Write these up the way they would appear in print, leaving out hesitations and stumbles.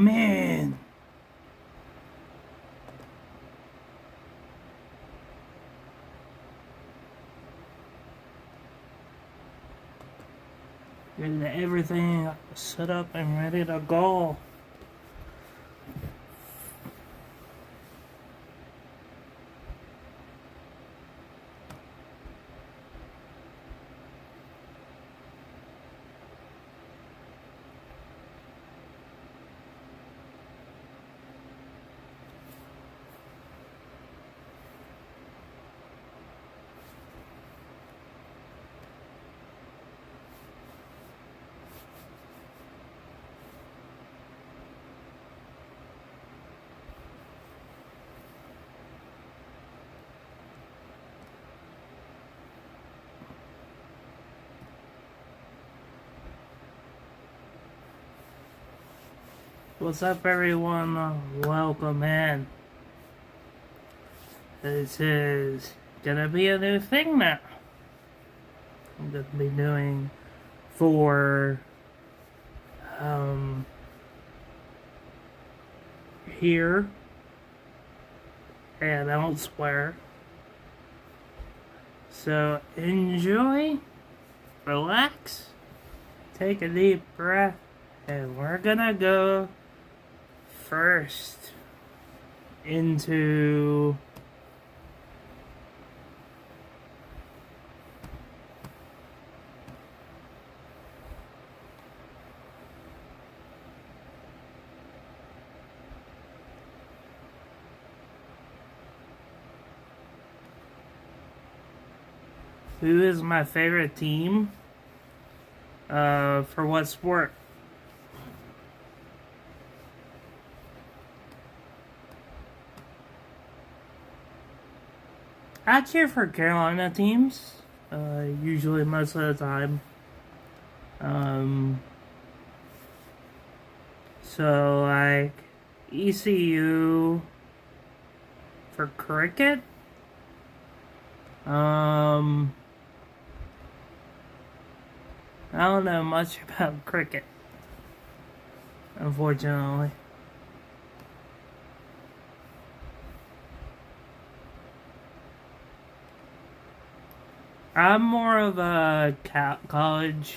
Welcome in. Getting everything set up and ready to go. What's up, everyone? Welcome in. This is gonna be a new thing now. I'm gonna be doing for here and elsewhere. So enjoy, relax, take a deep breath, and we're gonna go first into who is my favorite team for what sport. I cheer for Carolina teams, usually most of the time. So like ECU for cricket. I don't know much about cricket, unfortunately. I'm more of a college.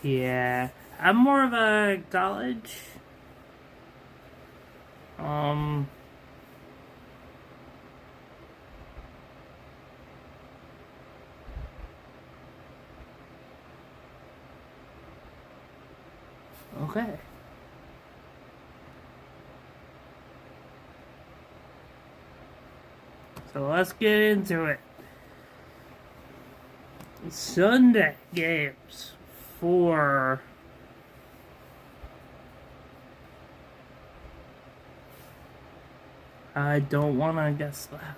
Yeah, I'm more of a college. Okay. So let's get into it. Sunday games for I don't want to guess that.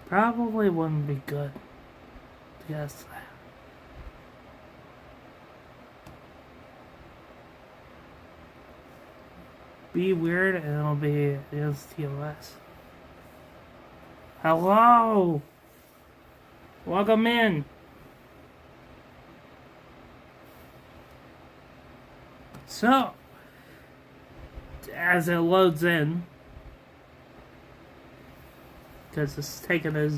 Probably wouldn't be good to guess that. Be weird and it'll be against TOS. Hello! Welcome in. So, as it loads in, because it's taking its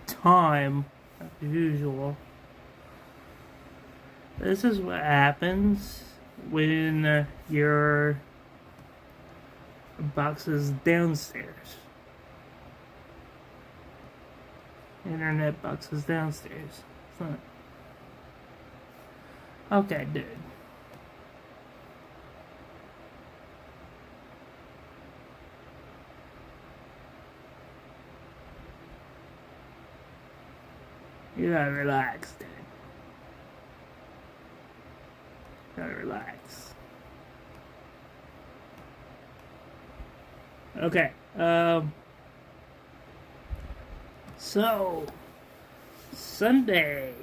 time as usual, this is what happens when your box is downstairs. Internet box is downstairs. Okay, dude. You gotta relax, dude. You gotta relax. Okay, so, Sunday.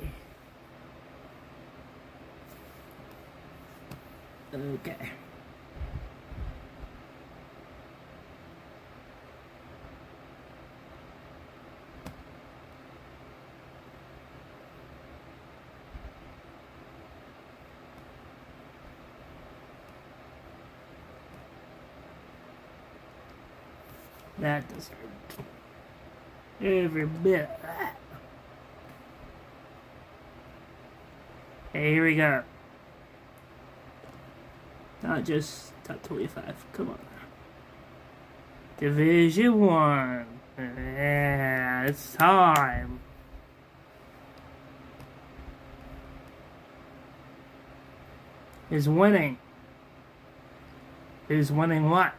Okay. That deserved every bit of that. Okay, here we go. Not just top 25. Come on. Division 1. Yeah, it's time. Who's winning? Who's winning what?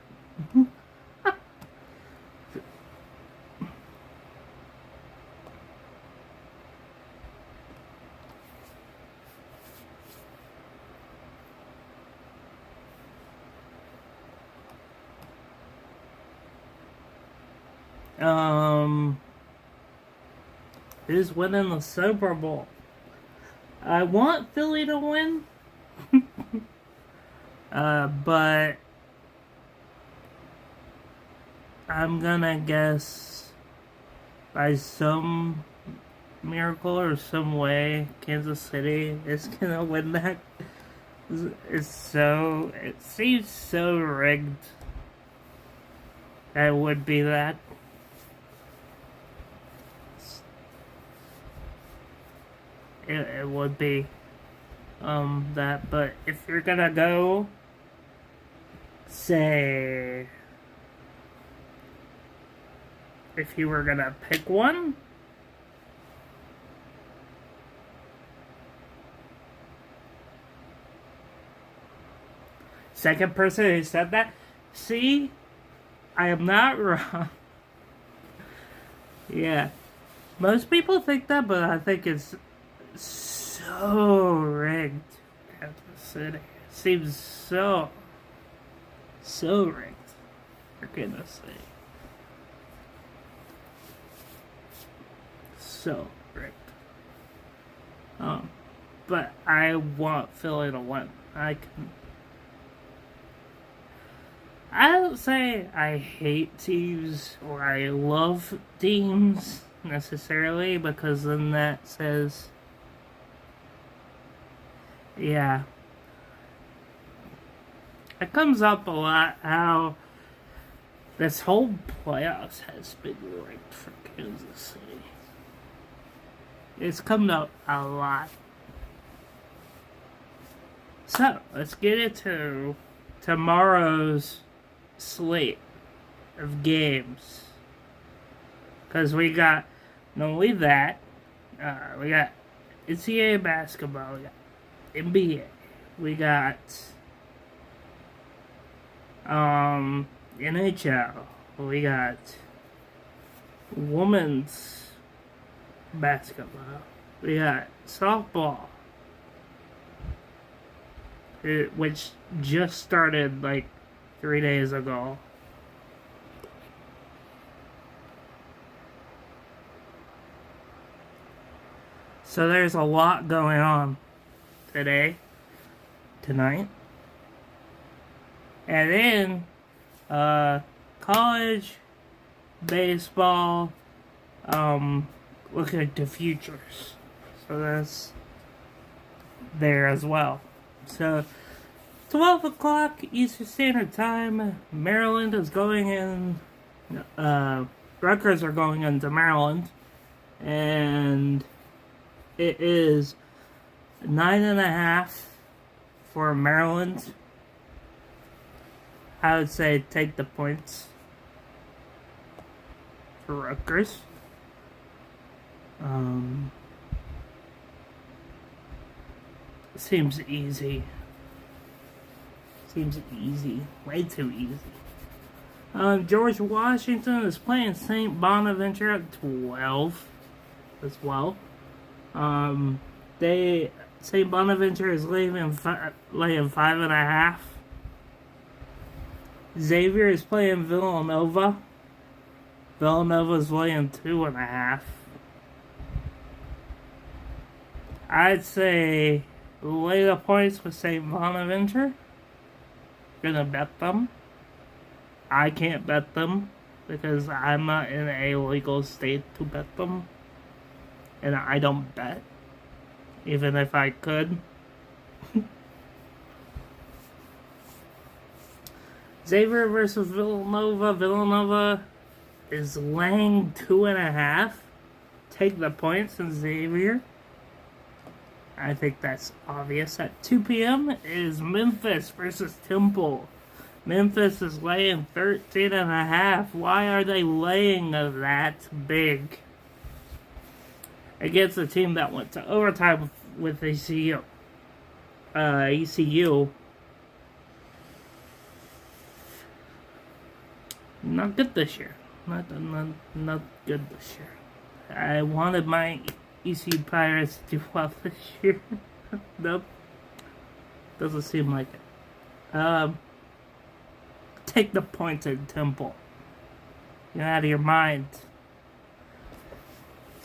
Who's winning the Super Bowl? I want Philly to win. But I'm gonna guess by some miracle or some way, Kansas City is gonna win that. It seems so rigged. That would be that. It would be that, but if you're gonna go, say, if you were gonna pick one, second person who said that, see, I am not wrong. Yeah, most people think that, but I think it's so rigged. Kansas City seems so rigged. For goodness sake, so rigged. But I want Philly to win. I don't say I hate teams or I love teams necessarily, because then that says, yeah. It comes up a lot how this whole playoffs has been rigged for Kansas City. It's come up a lot. So, let's get into tomorrow's slate of games. Because we got, not only that, we got NCAA basketball, we got NBA, we got NHL, we got women's basketball, we got softball, which just started like 3 days ago. So there's a lot going on tonight. And then, college, baseball, looking at the futures. So that's there as well. So, 12 o'clock Eastern Standard Time, Maryland is going in, Rutgers are going into Maryland, and it is 9.5 for Maryland. I would say take the points for Rutgers. Seems easy. Way too easy. George Washington is playing St. Bonaventure at 12 as well. St. Bonaventure is laying 5.5. Xavier is playing Villanova. Villanova is laying 2.5. I'd say lay the points with St. Bonaventure. gonna bet them. I can't bet them because I'm not in a legal state to bet them. And I don't bet, even if I could. Xavier versus Villanova. Villanova is laying 2.5. Take the points in Xavier. I think that's obvious. At 2 p.m. is Memphis versus Temple. Memphis is laying 13.5. Why are they laying that big against a team that went to overtime with ECU? ECU. Not good this year. Not good this year. I wanted my ECU Pirates to do well this year. Nope. Doesn't seem like it. Take the points in Temple. You're out of your mind.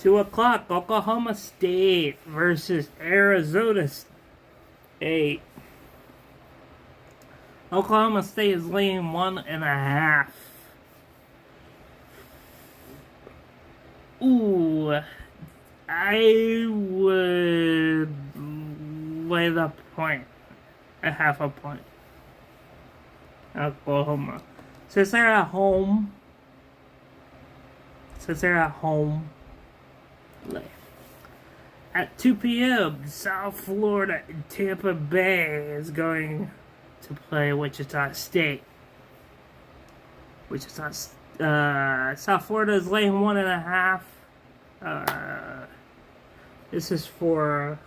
2 o'clock, Oklahoma State versus Arizona State. Oklahoma State is laying 1.5. Ooh, I would lay the point, a half a point. Oklahoma. Since they're at home, lay. At 2 p.m., South Florida and Tampa Bay is going to play Wichita State. South Florida is laying 1.5. This is for.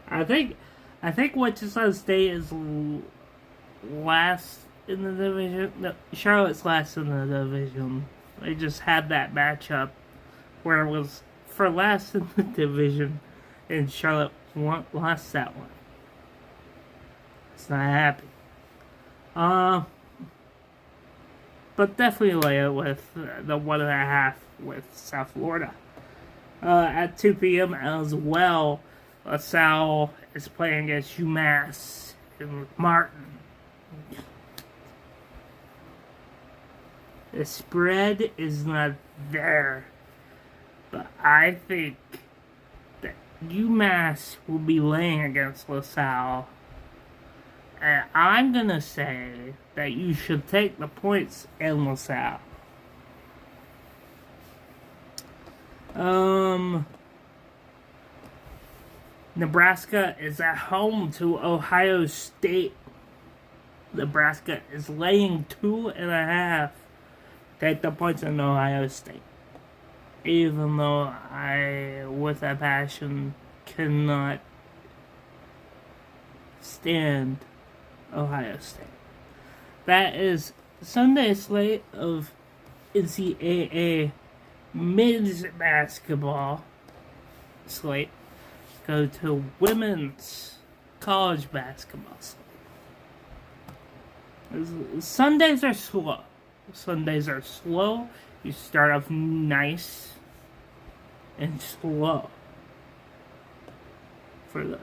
I think Wichita State is last in the division. No, Charlotte's last in the division. They just had that matchup where it was for last in the division, and Charlotte lost that one. It's not happy. But definitely lay it with the 1.5 with South Florida. At 2 p.m. as well, LaSalle is playing against UMass in Martin. The spread is not there, but I think that UMass will be laying against LaSalle. And I'm going to say that you should take the points in LaSalle. Nebraska is at home to Ohio State. Nebraska is laying 2.5. Take the points in Ohio State. Even though I, with a passion, cannot stand Ohio State. That is Sunday's slate of NCAA men's basketball slate. Go to women's college basketball slate. Sundays are slow. You start off nice and slow for those.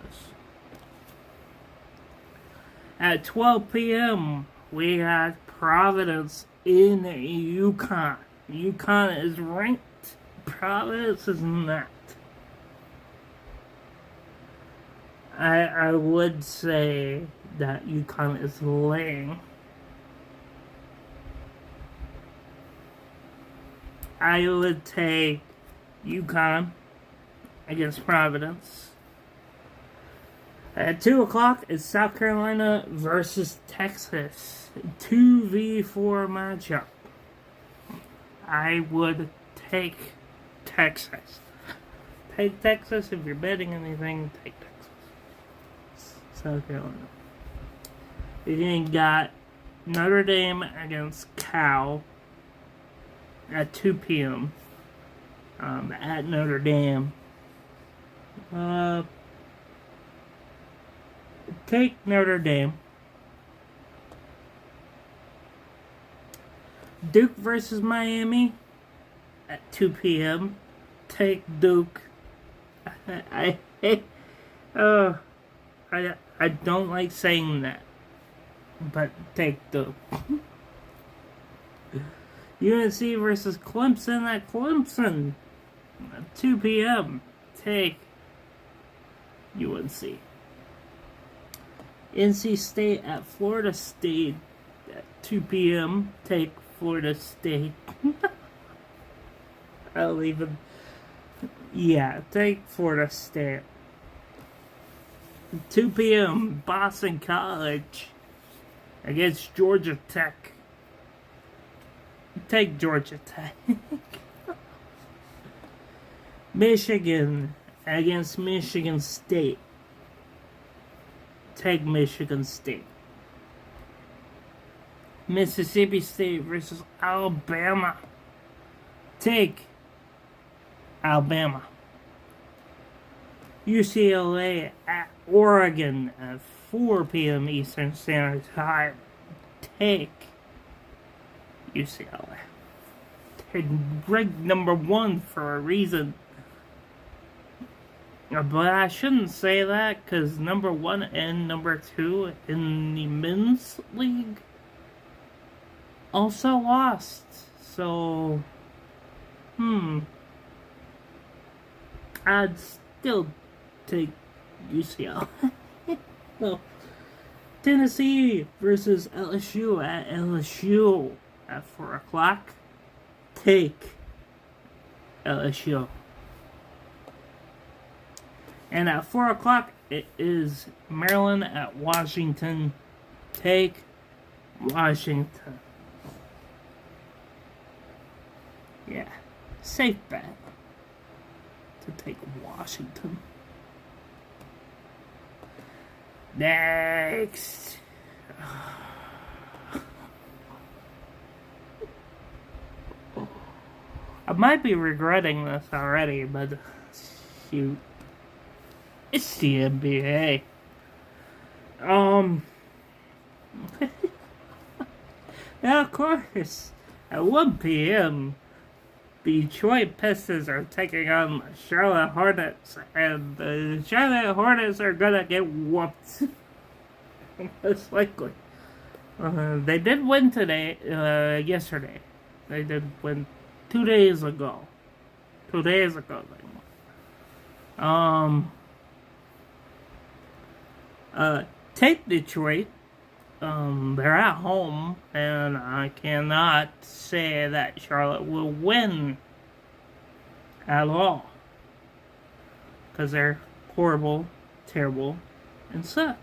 At 12 p.m., we got Providence in UConn. UConn is ranked. Providence is not. I would say that UConn is laying. I would take UConn against Providence. At 2 o'clock is South Carolina versus Texas. 2v4 matchup. I would take Texas. Take Texas if you're betting anything. Take Texas. South Carolina. You then got Notre Dame against Cal at 2 p.m. At Notre Dame. Take Notre Dame. Duke versus Miami at 2 p.m. Take Duke. I don't like saying that, but take the UNC versus Clemson at Clemson. 2 p.m. Take UNC. NC State at Florida State at 2 p.m. Take Florida State. I'll even... Yeah, take Florida State. 2 p.m. Boston College against Georgia Tech. Take Georgia Tech. Michigan against Michigan State. Take Michigan State. Mississippi State versus Alabama. Take Alabama. UCLA at Oregon at 4 p.m. Eastern Standard Time. Take UCLA. They're ranked number 1 for a reason. But I shouldn't say that, because number 1 and number 2 in the men's league also lost. So, I'd still take UCLA. Well, Tennessee versus LSU at LSU at 4 o'clock. Take LSU. And at 4 o'clock, it is Maryland at Washington. Take Washington. Yeah, safe bet to take Washington. Next. I might be regretting this already, but shoot. It's the NBA. Now, of course, at 1 p.m., the Detroit Pistons are taking on the Charlotte Hornets, and the Charlotte Hornets are gonna get whooped. Most likely. They did win yesterday. They did win 2 days ago. 2 days ago they won. Take Detroit. They're at home, and I cannot say that Charlotte will win at all. Because they're horrible, terrible, and suck.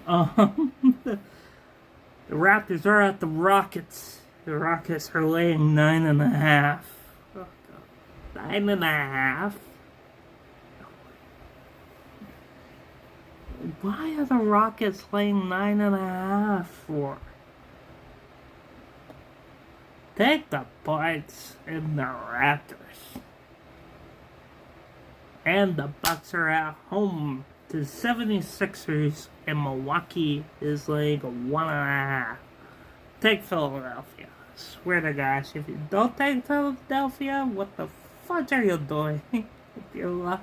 The Raptors are at the Rockets. The Rockets are laying 9.5. 9.5? Why are the Rockets laying 9.5 for? Take the points in the Raptors. And the Bucks are at home to 76ers, and Milwaukee is laying 1.5. Take Philadelphia. I swear to gosh, if you don't take Philadelphia, what the fuck are you doing with your life?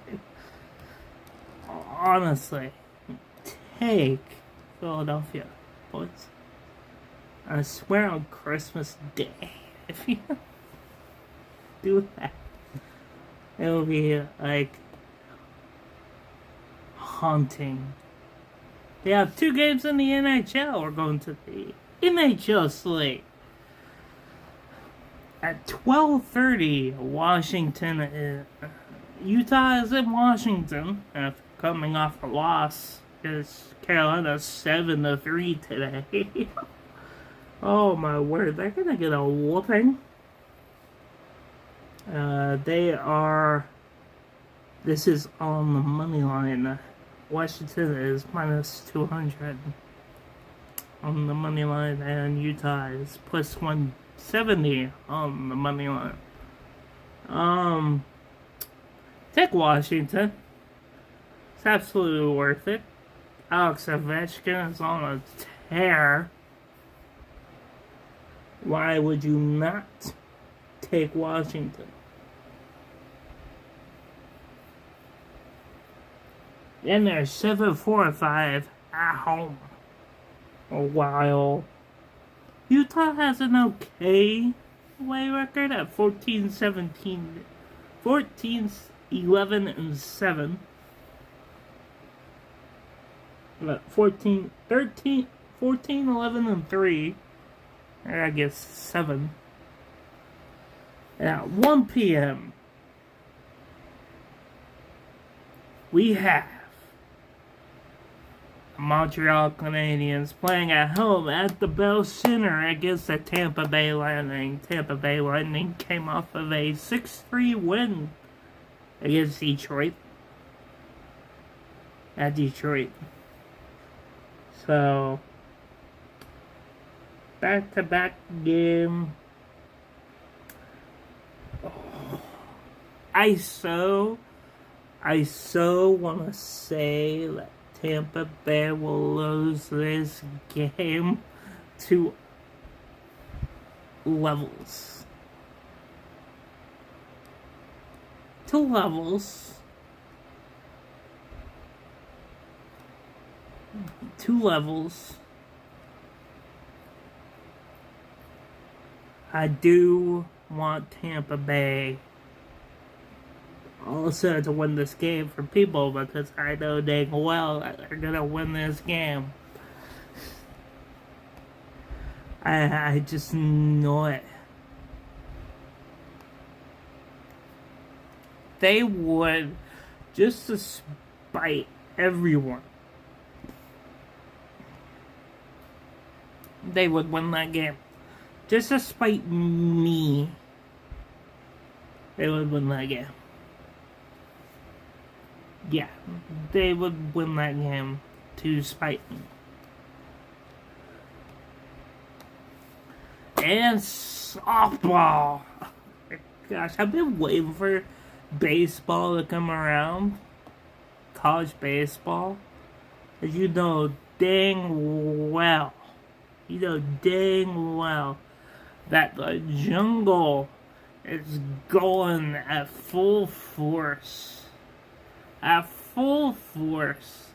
Honestly. Take Philadelphia, boys. I swear on Christmas Day, if you do that, it'll be like haunting. They have 2 games in the NHL. We're going to the NHL slate. At 12:30, Washington, Utah is in Washington after coming off a loss. Is Carolina 7-3 today. Oh my word, they're gonna get a whooping. This is on the money line. Washington is minus 200 on the money line, and Utah is plus 170 on the money line. Take Washington. It's absolutely worth it. Alex Ovechkin is on a tear. Why would you not take Washington? And they're 7-4-5 at home. a while. Utah has an okay away record at 14-17, 14-11-7. But 14-11-3. Or I guess 7. At 1 p.m. we have Montreal Canadiens playing at home at the Bell Center against the Tampa Bay Lightning. Tampa Bay Lightning came off of a 6-3 win against Detroit. At Detroit. So, back-to-back game. Oh, I so want to say that Tampa Bay will lose this game to levels. To levels. I do want Tampa Bay also to win this game for people because I know dang well that they're gonna win this game. I just know it. They would, just to spite everyone, they would win that game. Just to spite me, they would win that game. Yeah, they would win that game to spite me. And softball. Gosh, I've been waiting for baseball to come around. College baseball. As you know dang well. That the jungle is going at full force. At full force.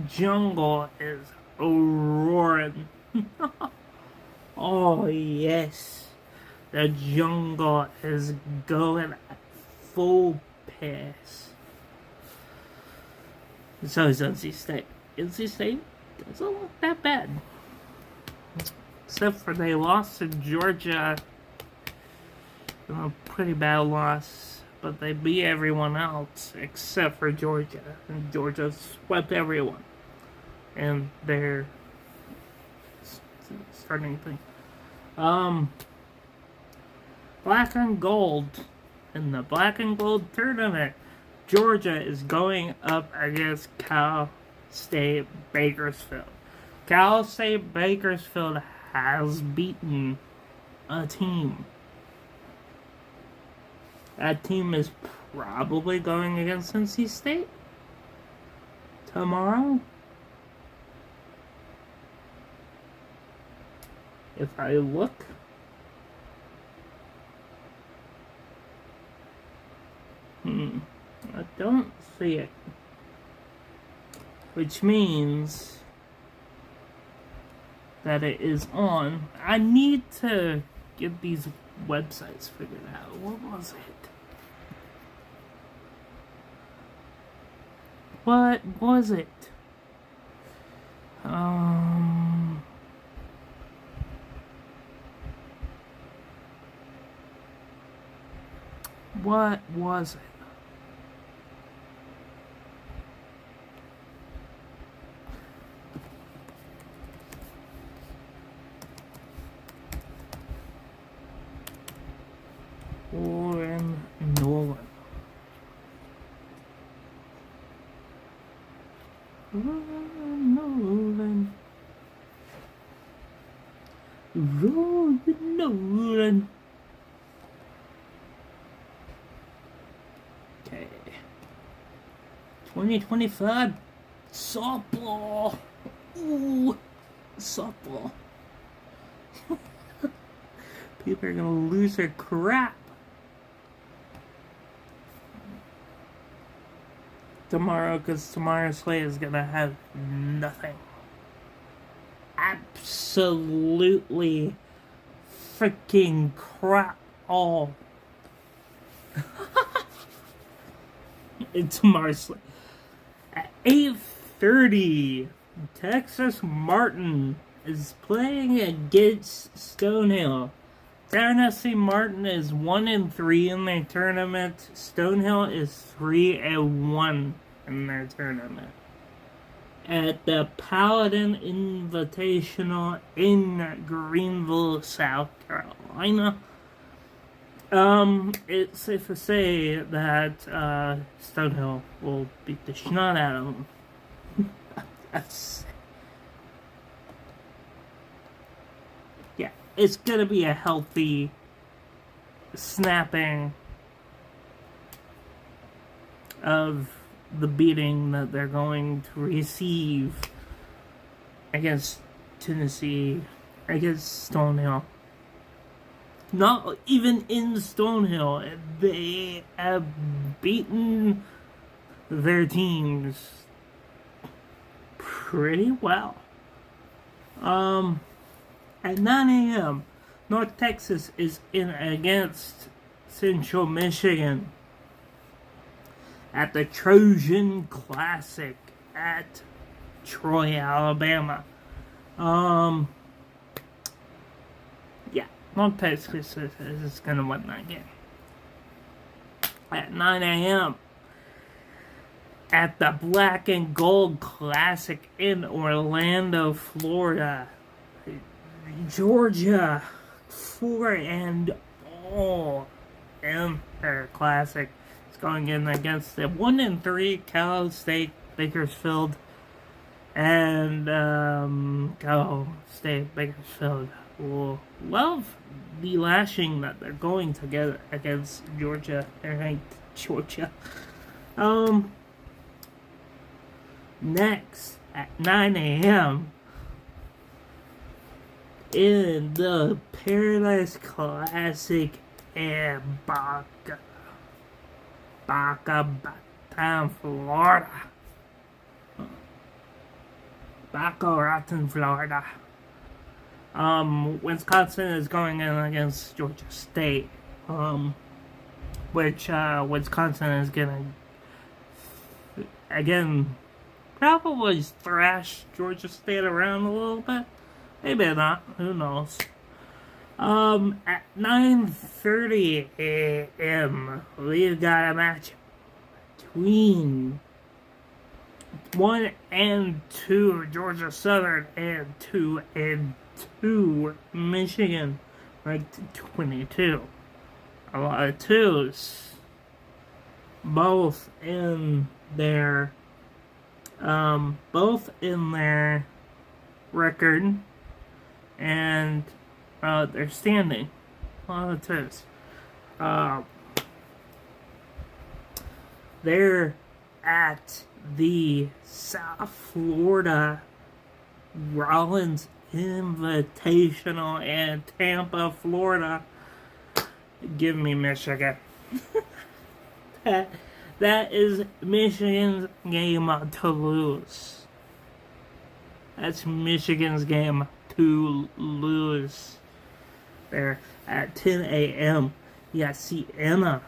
Jungle is roaring. Oh yes. The jungle is going at full pace. So is NC State. NC State doesn't look that bad. Except for they lost to Georgia. A pretty bad loss. But they beat everyone else except for Georgia. And Georgia swept everyone. And their starting thing. Black and gold. In the black and gold tournament, Georgia is going up against Cal State Bakersfield. Cal State Bakersfield has beaten a team. That team is probably going against NC State tomorrow. If I look, I don't see it. Which means that it is on. I need to get these websites figured out. What was it? What was it? What was it? Warren Nolan. Nolan. Nolan. Okay. 2025 softball. Ooh, softball. People are gonna lose their crap tomorrow because tomorrow's slate is gonna have nothing. absolutely freaking crap all. It's Marsley. At 8:30, Texas Martin is playing against Stonehill. Tennessee Martin is 1-3 in their tournament. Stonehill is 3-1 in their tournament. At the Paladin Invitational in Greenville, South Carolina. It's safe to say that Stonehill will beat the snot out of them. Yeah, it's gonna be a healthy snapping of the beating that they're going to receive against Tennessee, against Stonehill. Not even in Stonehill, they have beaten their teams pretty well. At 9 a.m., North Texas is in against Central Michigan at the Trojan Classic at Troy, Alabama. Yeah, North Texas is gonna win that game. At 9 a.m., at the Black and Gold Classic in Orlando, Florida, Georgia 4-0 in their classic. It's going in against the 1-3 Cal State Bakersfield, and Cal State Bakersfield will love the lashing that they're going to get against Georgia. They're ranked Georgia. Next at 9 a.m. in the Paradise Classic in Boca Raton, Florida. Boca Raton, Florida. Wisconsin is going in against Georgia State, which Wisconsin is gonna again probably thrash Georgia State around a little bit. Maybe not. Who knows? At 9:30 a.m., we've got a match between 1 and 2 Georgia Southern and 2 and 2 Michigan, ranked 22. A lot of twos, both in their record and their standing. A lot of twos. They're at the South Florida Rollins Invitational in Tampa, Florida. Give me Michigan. That is Michigan's game to lose. That's Michigan's game to lose. There at 10 a.m. You got Siena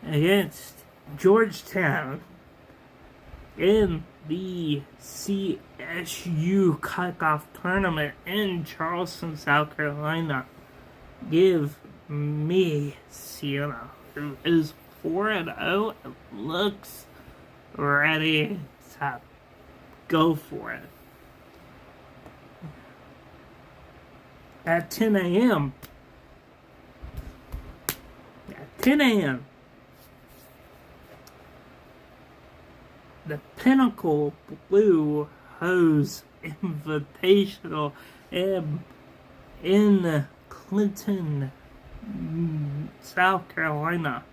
against Georgetown in the CSU Kickoff Tournament in Charleston, South Carolina. Give me Siena, who is 4-0, and looks ready to go for it. At 10 a.m., the Pinnacle Blue Hose Invitational in Clinton, South Carolina.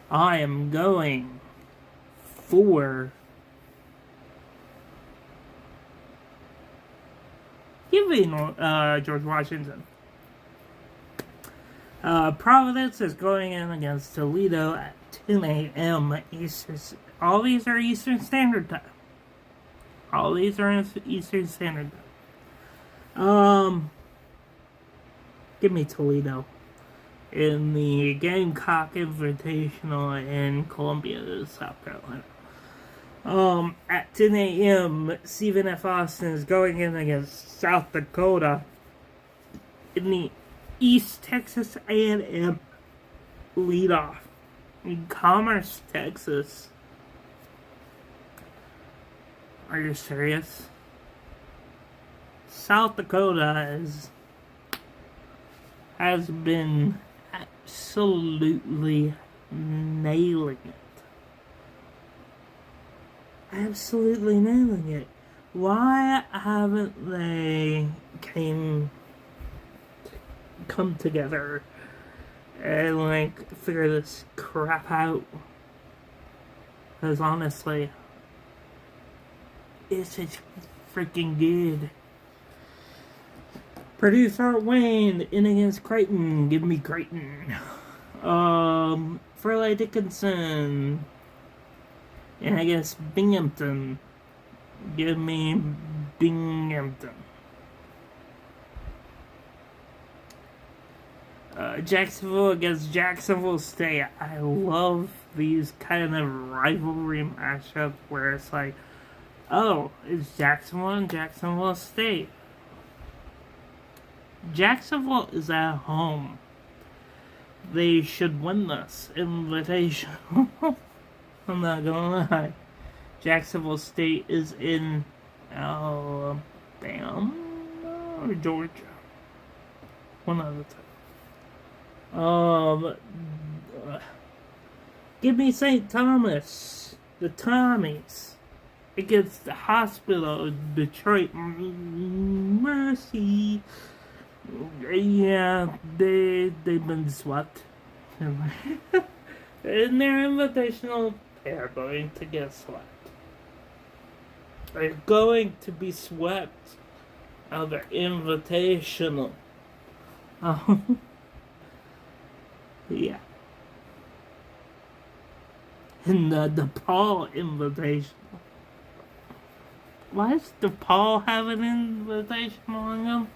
I am going for giving George Washington. Providence is going in against Toledo at 10 a.m. Eastern. All these are Eastern Standard Time. Um, Give me Toledo in the Gamecock Invitational in Columbia, South Carolina. At 10 a.m., Stephen F. Austin is going in against South Dakota in the East Texas A&M leadoff in Commerce, Texas. Are you serious? South Dakota has been absolutely nailing it. Absolutely nailing it. Why haven't they come together and like figure this crap out? Because honestly, it's just freaking good. Producer Wayne in against Creighton. Give me Creighton. Fairleigh Dickinson in against Binghamton. Give me Binghamton. Jacksonville against Jacksonville State. I love these kind of rivalry matchups where it's like, oh, it's Jacksonville and Jacksonville State. Jacksonville is at home. They should win this invitation. I'm not gonna lie. Jacksonville State is in Alabama or Georgia. One of the two. Give me St. Thomas, the Tommies, against the Hospital of Detroit Mercy. Yeah, they've been swept. In their invitational, they're going to get swept. They're going to be swept out of their invitational. Yeah. In the DePaul Invitational. Why does DePaul have an invitational on them?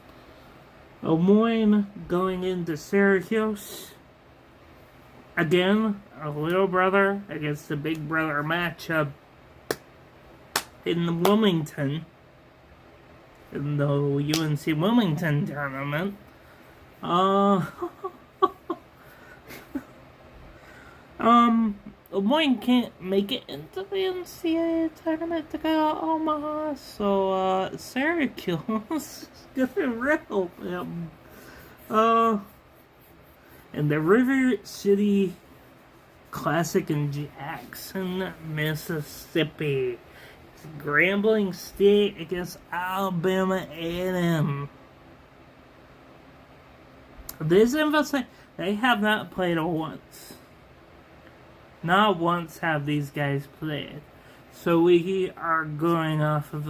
Lemoyne going into Syracuse. Again, a little brother against the big brother matchup in Wilmington. In the UNC Wilmington tournament. Lemoyne can't make it into the NCAA tournament to go to Omaha, so Syracuse is gonna riddle them. And the River City Classic in Jackson, Mississippi. It's Grambling State against Alabama A&M. This investment, they have not played once. Not once have these guys played. So we are going off of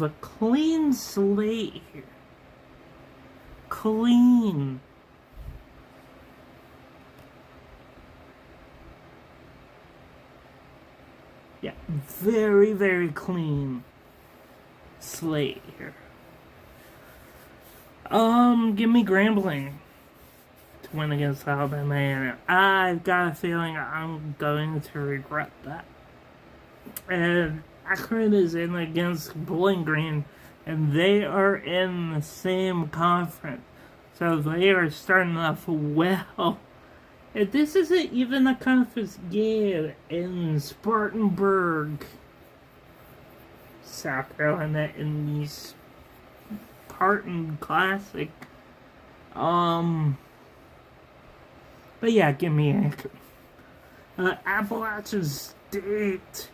a clean slate here. Clean. Yeah, very, very clean slate here. Give me Grambling to win against Alabama, and I've got a feeling I'm going to regret that. And Akron is in against Bowling Green, and they are in the same conference, so they are starting off well. And this isn't even a conference game in Spartanburg, South Carolina, in the Spartan Classic. But yeah, give me Akron. Appalachian State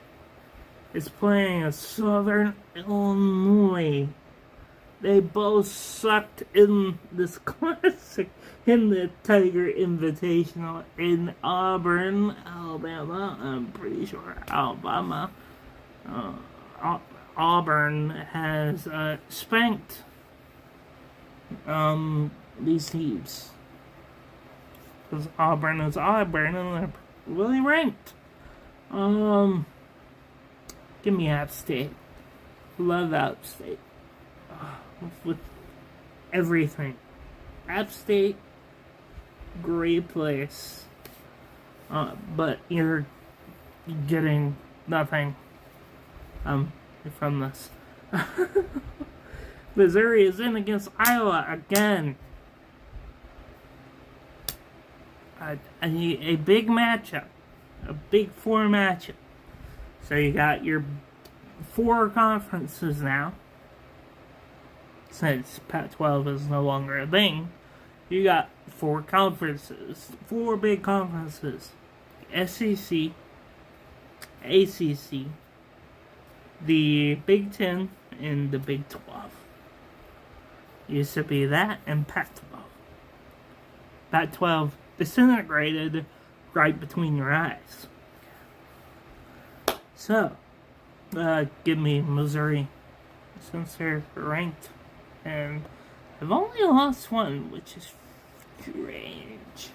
is playing a Southern Illinois. They both sucked in this classic in the Tiger Invitational in Auburn, Alabama. I'm pretty sure Alabama. Auburn has spanked these teams. Because Auburn is Auburn and they're really ranked. Give me App State. Love App State. with everything. App State, great place, but you're getting nothing from this. Missouri is in against Iowa again. A big matchup, a Big Four matchup. So you got your 4 conferences now. Since Pac-12 is no longer a thing, you got 4 conferences, 4 big conferences: SEC, ACC, the Big 10, and the Big 12. Used to be that and Pac-12. Pac-12 disintegrated right between your eyes. So, give me Missouri, since they're ranked, and I've only lost one, which is strange.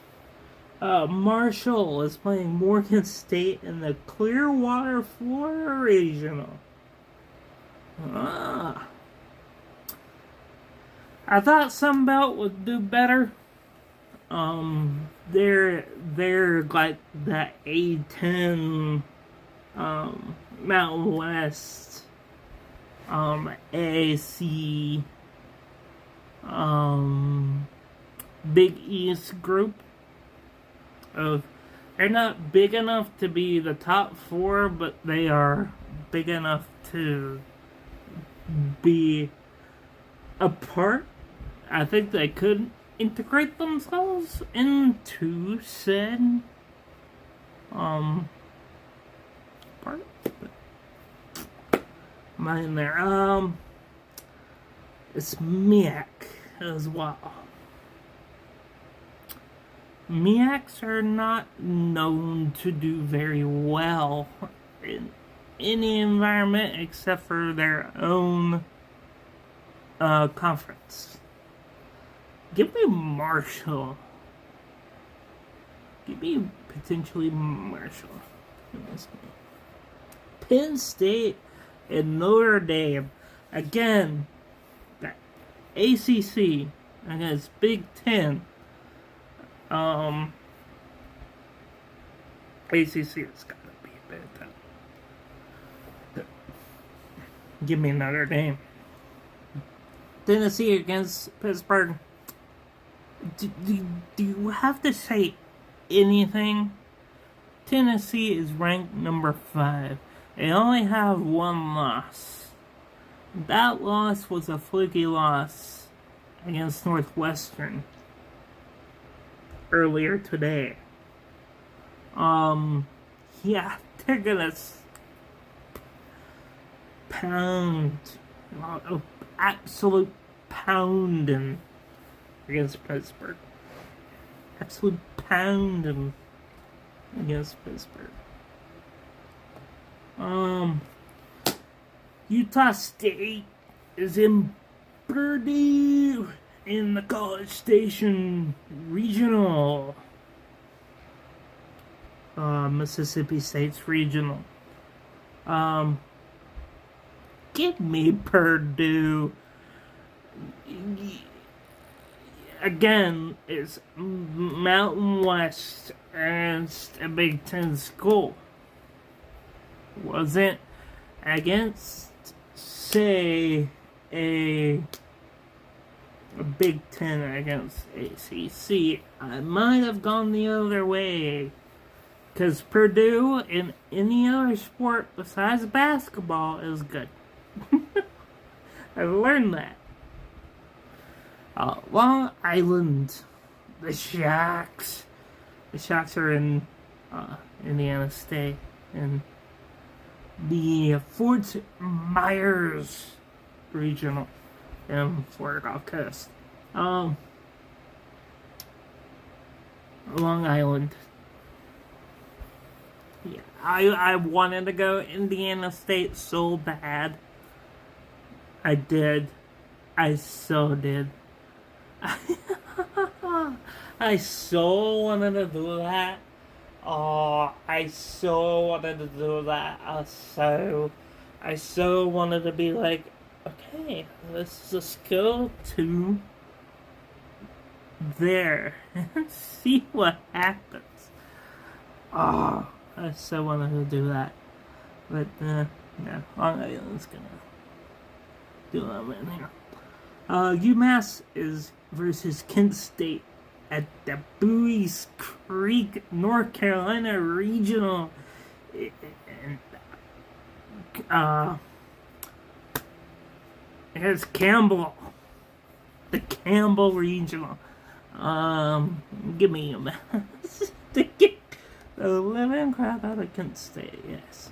Marshall is playing Morgan State in the Clearwater, Florida Regional. I thought Sunbelt would do better. They're like that A10, Mountain West, AAC, Big East group of, they're not big enough to be the top 4, but they are big enough to be a part. I think they could integrate themselves into said part. Mine there. It's MEAC as well. MEACs are not known to do very well in any environment except for their own conference. Give me Marshall. Give me potentially Marshall. Penn State and Notre Dame. Again, that ACC against Big 10. ACC has got to be better. Give me Notre Dame. Tennessee against Pittsburgh. Do you have to say anything? Tennessee is ranked number 5. They only have 1 loss. That loss was a fluky loss against Northwestern earlier today. Yeah, they're gonna pound, absolute pounding against Pittsburgh. Absolute pounding against Pittsburgh. Utah State is in Purdue in the College Station Regional. Mississippi State's regional. Give me Purdue. Again, it's Mountain West against a Big Ten school. Wasn't against, say, a Big Ten against ACC. I might have gone the other way. Because Purdue, in any other sport besides basketball, is good. I've learned that. Long Island, the Sharks. The Sharks are in Indiana State. And the Fort Myers Regional in Florida Gulf Coast. Long Island. Yeah, I wanted to go Indiana State so bad. I did. I so did. I so wanted to do that. Oh, I so wanted to do that. I so wanted to be like Okay, let's just go to there and see what happens. Oh, I so wanted to do that. But, no, Long Island's gonna do them in here. UMass is versus Kent State at the Buies Creek, North Carolina Regional. And, it's Campbell. The Campbell Regional. Give me UMass to get the living crap out of Kent State, yes.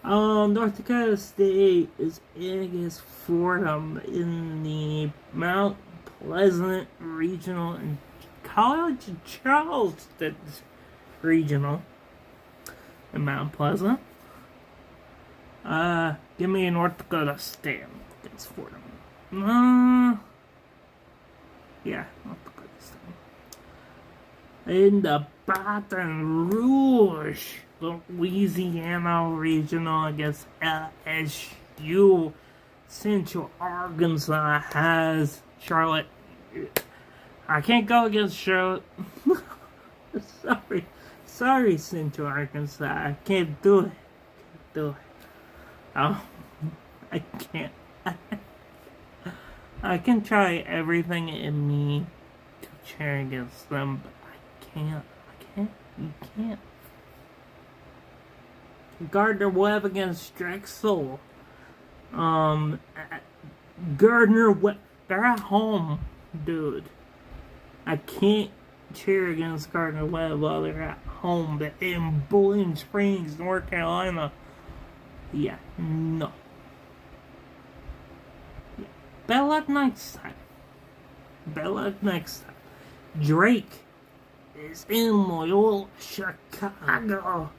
North Dakota State is against Fordham in the Mount Pleasant Regional and College of Charleston Regional in Mount Pleasant. Give me North Dakota State against Fordham. Yeah, North Dakota State. In the Baton Rouge, Louisiana Regional against LSU. Central Arkansas has Charlotte. I can't go against Charlotte. Sorry, Central Arkansas. I can't do it. Oh, I can't. I can try everything in me to cheer against them, but I can't. You can't. Gardner Webb against Drexel. Gardner Webb, they're at home, dude. I can't cheer against Gardner Webb while they're at home. They're in Bowling Springs, North Carolina. Yeah, no. Yeah. Better luck next time. Drake is in Loyola, Chicago.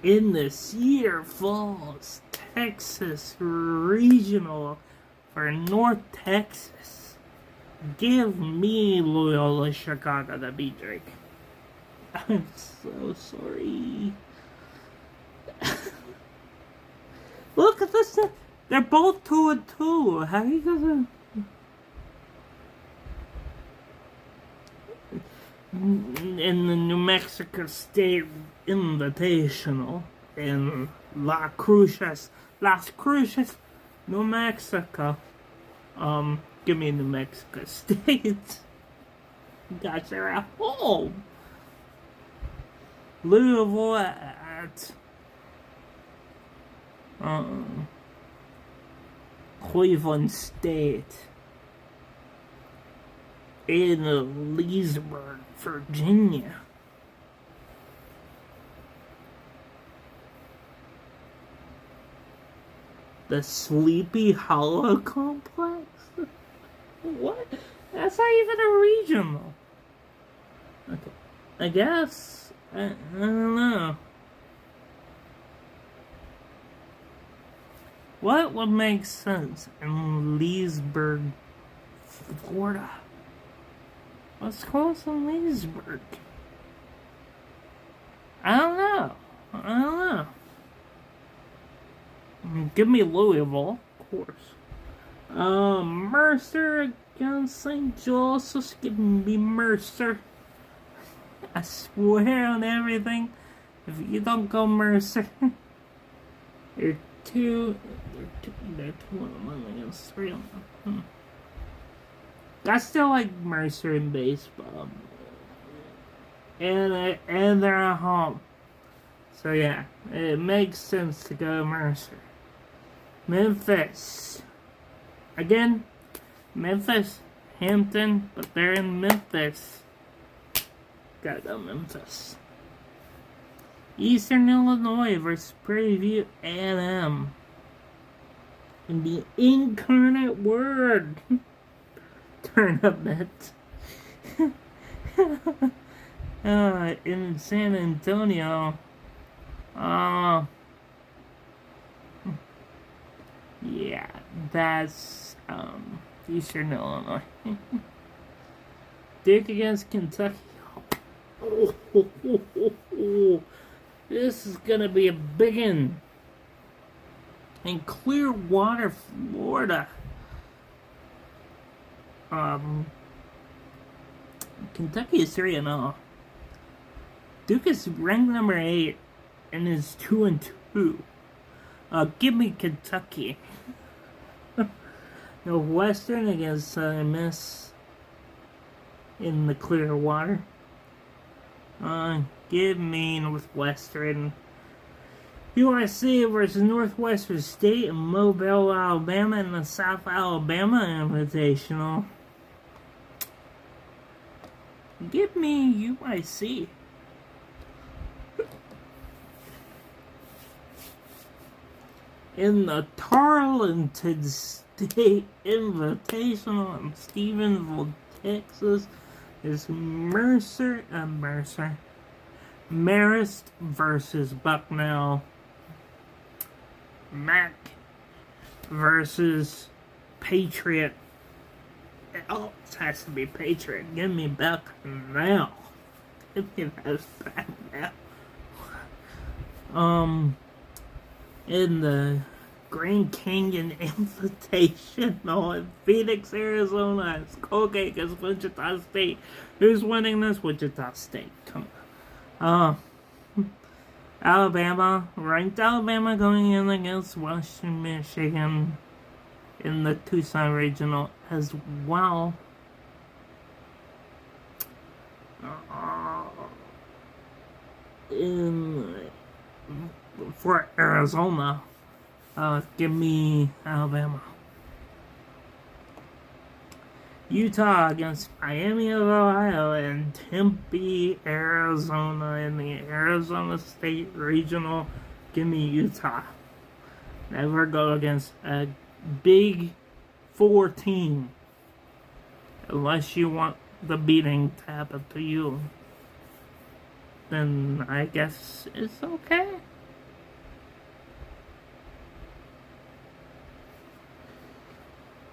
In the Cedar Falls, Texas Regional for North Texas. Give me Loyola, Chicago to beat Drake. I'm so sorry. Look at this. They're both 2-2. How are you gonna... In the New Mexico State Invitational in Las Cruces, New Mexico. Give me New Mexico State. Guys, they're at home. Louisville at Cleveland State. In Leesburg, Virginia. The Sleepy Hollow Complex? What? That's not even a regional. Okay. I guess. I don't know. What would make sense in Leesburg, Florida? What's close in Leesburg? I don't know. Give me Louisville, of course. Mercer against St. Joseph's. Give me Mercer. I swear on everything. If you don't go Mercer, they're two on one against three on them. I still like Mercer in baseball. And they're at home. So yeah, it makes sense to go Mercer. Memphis. Again, Memphis, Hampton, but they're in Memphis. Gotta go Memphis. Eastern Illinois versus Prairie View A&M. In the Incarnate Word tournament. In San Antonio. Yeah, that's Eastern Illinois. Duke against Kentucky. This is gonna be a big one. In Clearwater, Florida. Kentucky is 3-0. Duke is ranked number 8 and is 2-2. Give me Kentucky. Northwestern against Southern Miss in the Clearwater. Give me Northwestern. USC versus Northwestern State in Mobile, Alabama in the South Alabama Invitational. Give me UIC. In the Tarleton State Invitational in Stephenville, Texas, is Marist versus Bucknell. Mac versus Patriot. Oh, it has to be Patriot. Give me Bucknell. Give me that Bucknell. In the Grand Canyon Invitational in Phoenix, Arizona, it's Colgate against Wichita State. Who's winning this? Wichita State. Come on. Alabama, ranked Alabama going in against Western Michigan in the Tucson Regional as well. For Arizona, give me Alabama. Utah against Miami of Ohio and Tempe, Arizona in the Arizona State Regional. Give me Utah. Never go against a Big 4 team unless you want the beating to happen to you. Then I guess it's okay.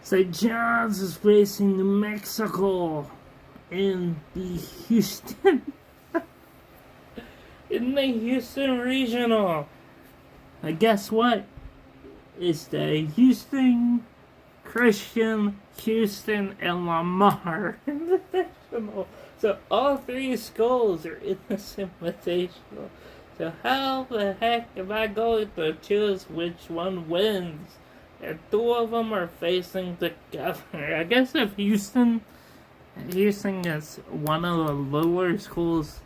St. John's is facing New Mexico in the Houston Regional. And guess what? It's the Houston, Christian, Houston, and Lamar Invitational. So all 3 schools are in this invitational. So how the heck am I going to choose which one wins? And 2 of them are facing together. I guess if Houston is one of the lower schools,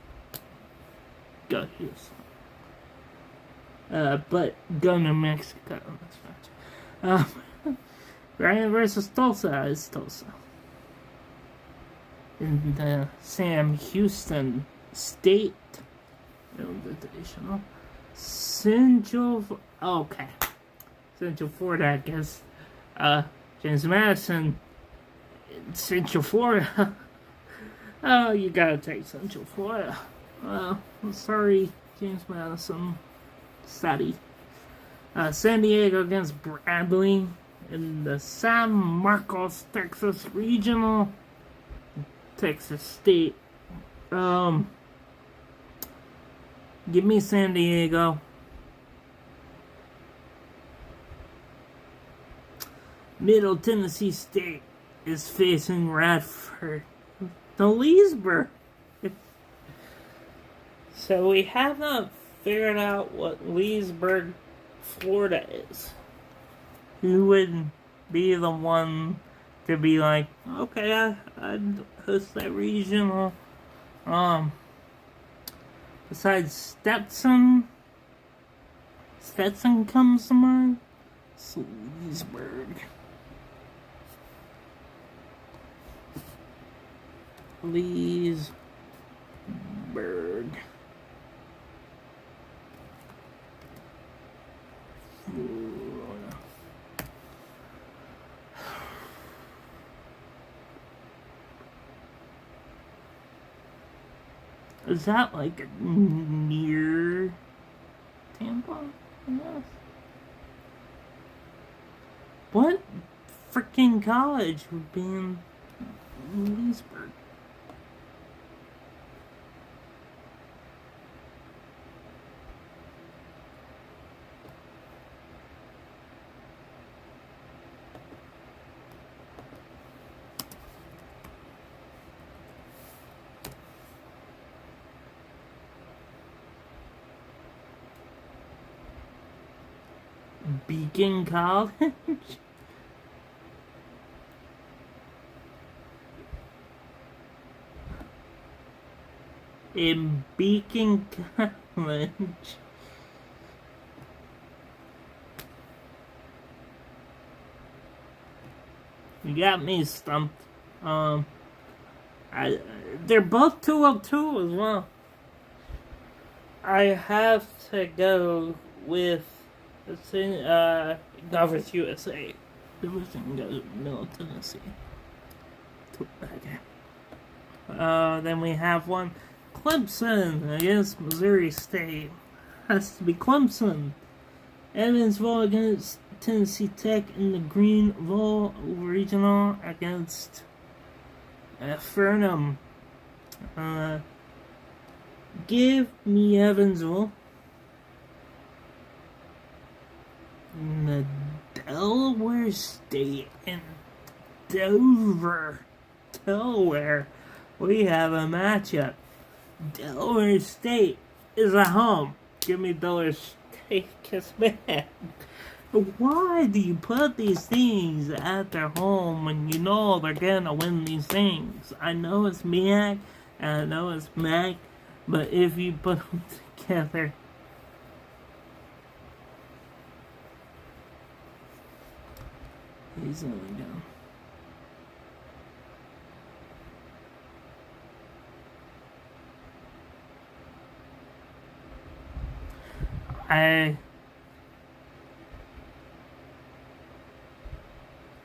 go Houston. But go New Mexico in this match. Bryant versus Tulsa is Tulsa. In the Sam Houston State Invitational. Central Florida, I guess. James Madison, Central Florida. Oh, you gotta take Central Florida. I'm sorry, James Madison. Sadie. San Diego against Bradley in the San Marcos, Texas Regional. Texas State. Give me San Diego. Middle Tennessee State is facing Radford to Leesburg. So we haven't figured out what Leesburg, Florida is. Who would be the one to be like, okay, I'd host that regional. Besides Stetson comes to mind. It's Leesburg. Leesburg. Is that like near Tampa? I guess. What freaking college would be in Leesburg? Beacon College. In Beacon College. You got me stumped. They're both 202 as well. I have to go with Governors USA. Everything goes Middle Tennessee. Okay. Then we have one Clemson against Missouri State. Has to be Clemson. Evansville against Tennessee Tech in the Greenville Regional against Furnham. Give me Evansville. The Delaware State and Dover, Delaware. We have a matchup. Delaware State is at home. Give me Delaware State, kiss man. Why do you put these things at their home when you know they're gonna win these things? I know it's MEAC and I know it's MAC, but if you put them together, he's only down.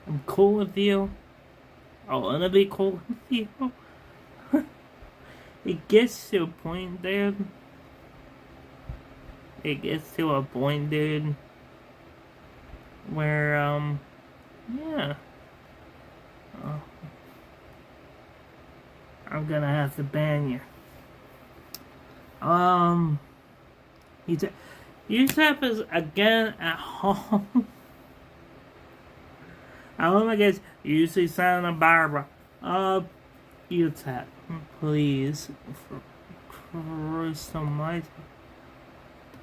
I'm cool with you. I wanna be cool with you. It gets to a point, dude. It gets to a point, dude, where, yeah. I'm gonna have to ban you. UTEP is again at home. I'm against UC Santa Barbara. UTEP, please, for Christ almighty.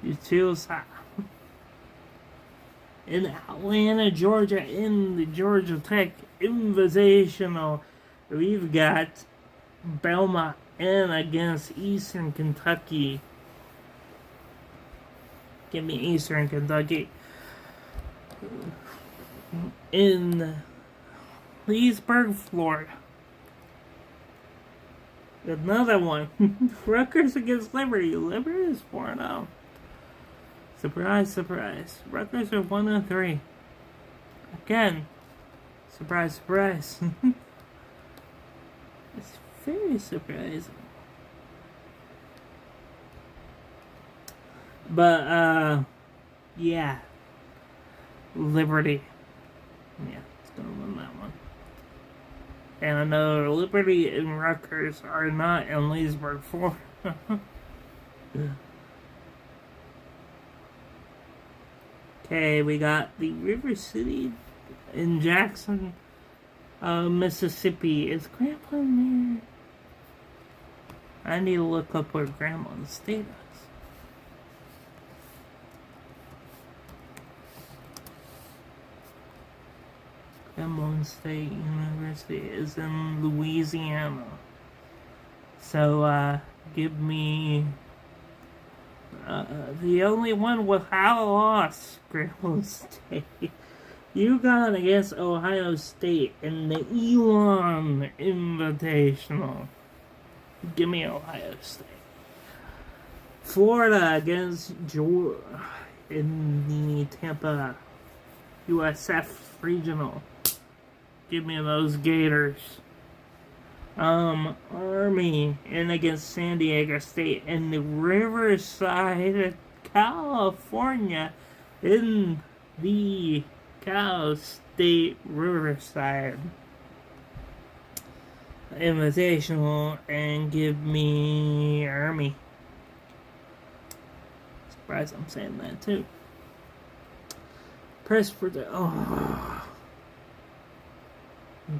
You choose in Atlanta, Georgia, in the Georgia Tech Invitational, we've got Belmont in against Eastern Kentucky. Give me Eastern Kentucky. In Leesburg, Florida. Another one. Rutgers against Liberty. Liberty is 4-0. Surprise, surprise. Rutgers are 1-3. Again. Surprise, surprise. It's very surprising. But, yeah. Liberty. Yeah, it's gonna win that one. And I know Liberty and Rutgers are not in Leesburg, Florida. Okay, we got the River City in Jackson, Mississippi. Is Grandpa there? I need to look up where Grandma's State is. Grambling State University is in Louisiana. So, give me the only one without a loss, Grambling State. UConn against Ohio State in the Elon Invitational. Give me Ohio State. Florida against Georgia in the Tampa USF Regional. Give me those Gators. Army in against San Diego State in the Riverside, California, in the Cal State Riverside Invitational, and give me Army. Surprised I'm saying that too. Press for the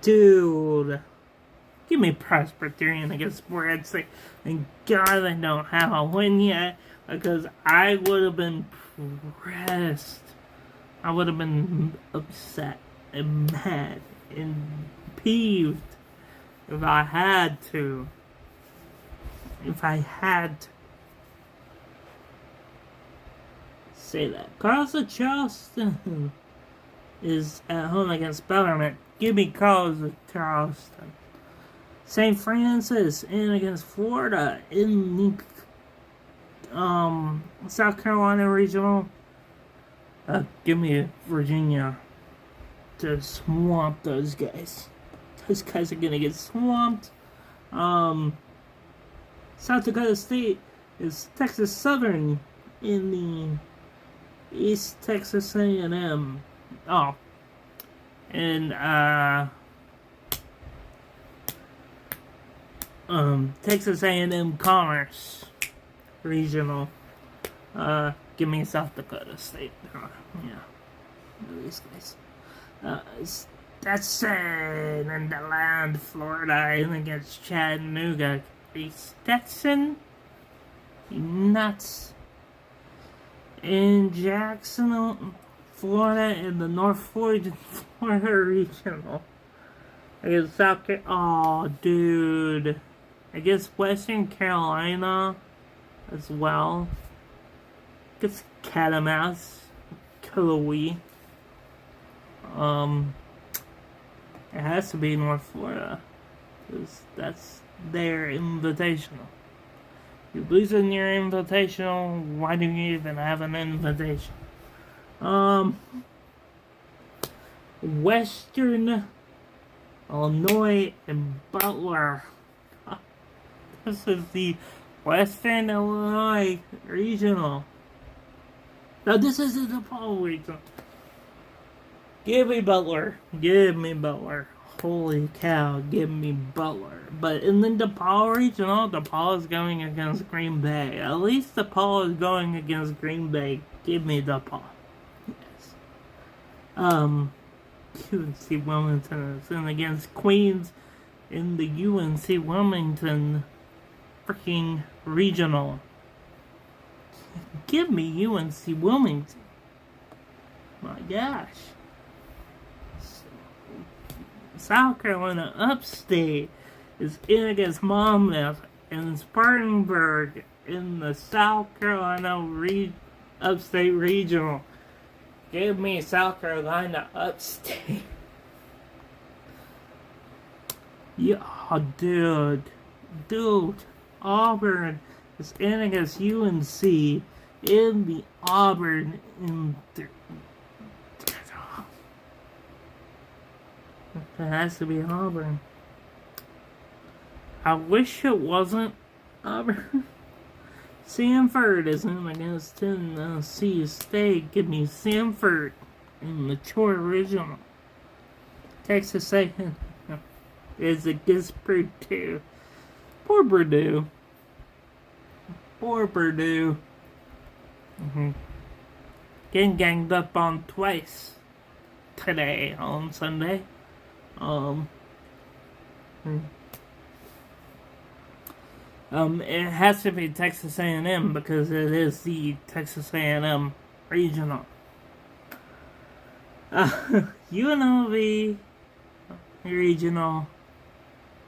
dude. Give me Presbyterian against Brad State. And God, I don't have a win yet, because I would have been pressed I would have been upset and mad and peeved if I had to. If I had to say that. Carlos Charleston is at home against Bellarmine. Give me Carlos Charleston. St. Francis in against Florida in the South Carolina Regional. Give me Virginia to swamp those guys. Those guys are gonna get swamped. South Dakota State is Texas Southern in the East Texas A&M. Oh, and Texas A&M Commerce Regional. Give me South Dakota State. Yeah, these guys. Stetson and the land, Florida, in against Chattanooga. Stetson, you nuts. In Jacksonville, Florida, in the North Florida Regional. Against South Carolina. Oh, dude. Against Western Carolina as well. Against Catamounts, Kilauea. It has to be North Florida. Because that's their invitational. You lose in your invitational, why do you even have an invitation? Western Illinois and Butler. This is the Western Illinois Regional. Now this is the DePaul Regional. Give me Butler. Give me Butler. Holy cow, give me Butler. But in the DePaul Regional, DePaul is going against Green Bay. At least DePaul is going against Green Bay. Give me DePaul. Yes. UNC Wilmington is in against Queens in the UNC Wilmington freaking Regional. Give me UNC Wilmington. My gosh. South Carolina Upstate is in against Monmouth and Spartanburg in the South Carolina Upstate Regional. Give me South Carolina Upstate. Yeah, dude. Auburn is in against UNC in the Auburn in it has to be Auburn. I wish it wasn't Auburn. Samford is in against Tennessee State. Give me Samford in the Troy Regional. Texas A&M is against Purdue. Poor Purdue. Getting ganged up on twice today on Sunday. It has to be Texas A&M because it is the Texas A&M Regional. UNLV Regional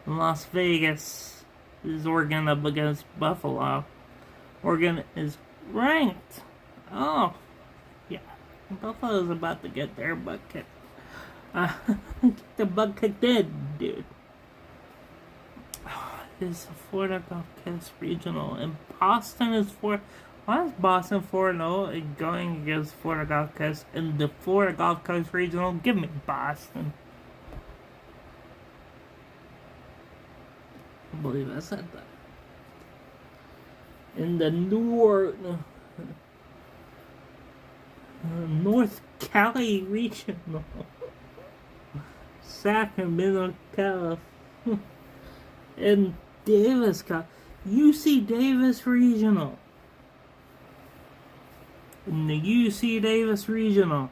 in Las Vegas is Oregon up against Buffalo. Oregon is ranked. Oh, yeah. Buffalo's about to get their butt kicked. The butt kicked in, dude. This is Florida Gulf Coast Regional, and Boston is Why is Boston 4-0 and going against Florida Gulf Coast in the Florida Gulf Coast Regional? Give me Boston. I believe I said that. In the North Cali Regional. Sacramento, California. And Davis, UC Davis Regional. In the UC Davis Regional,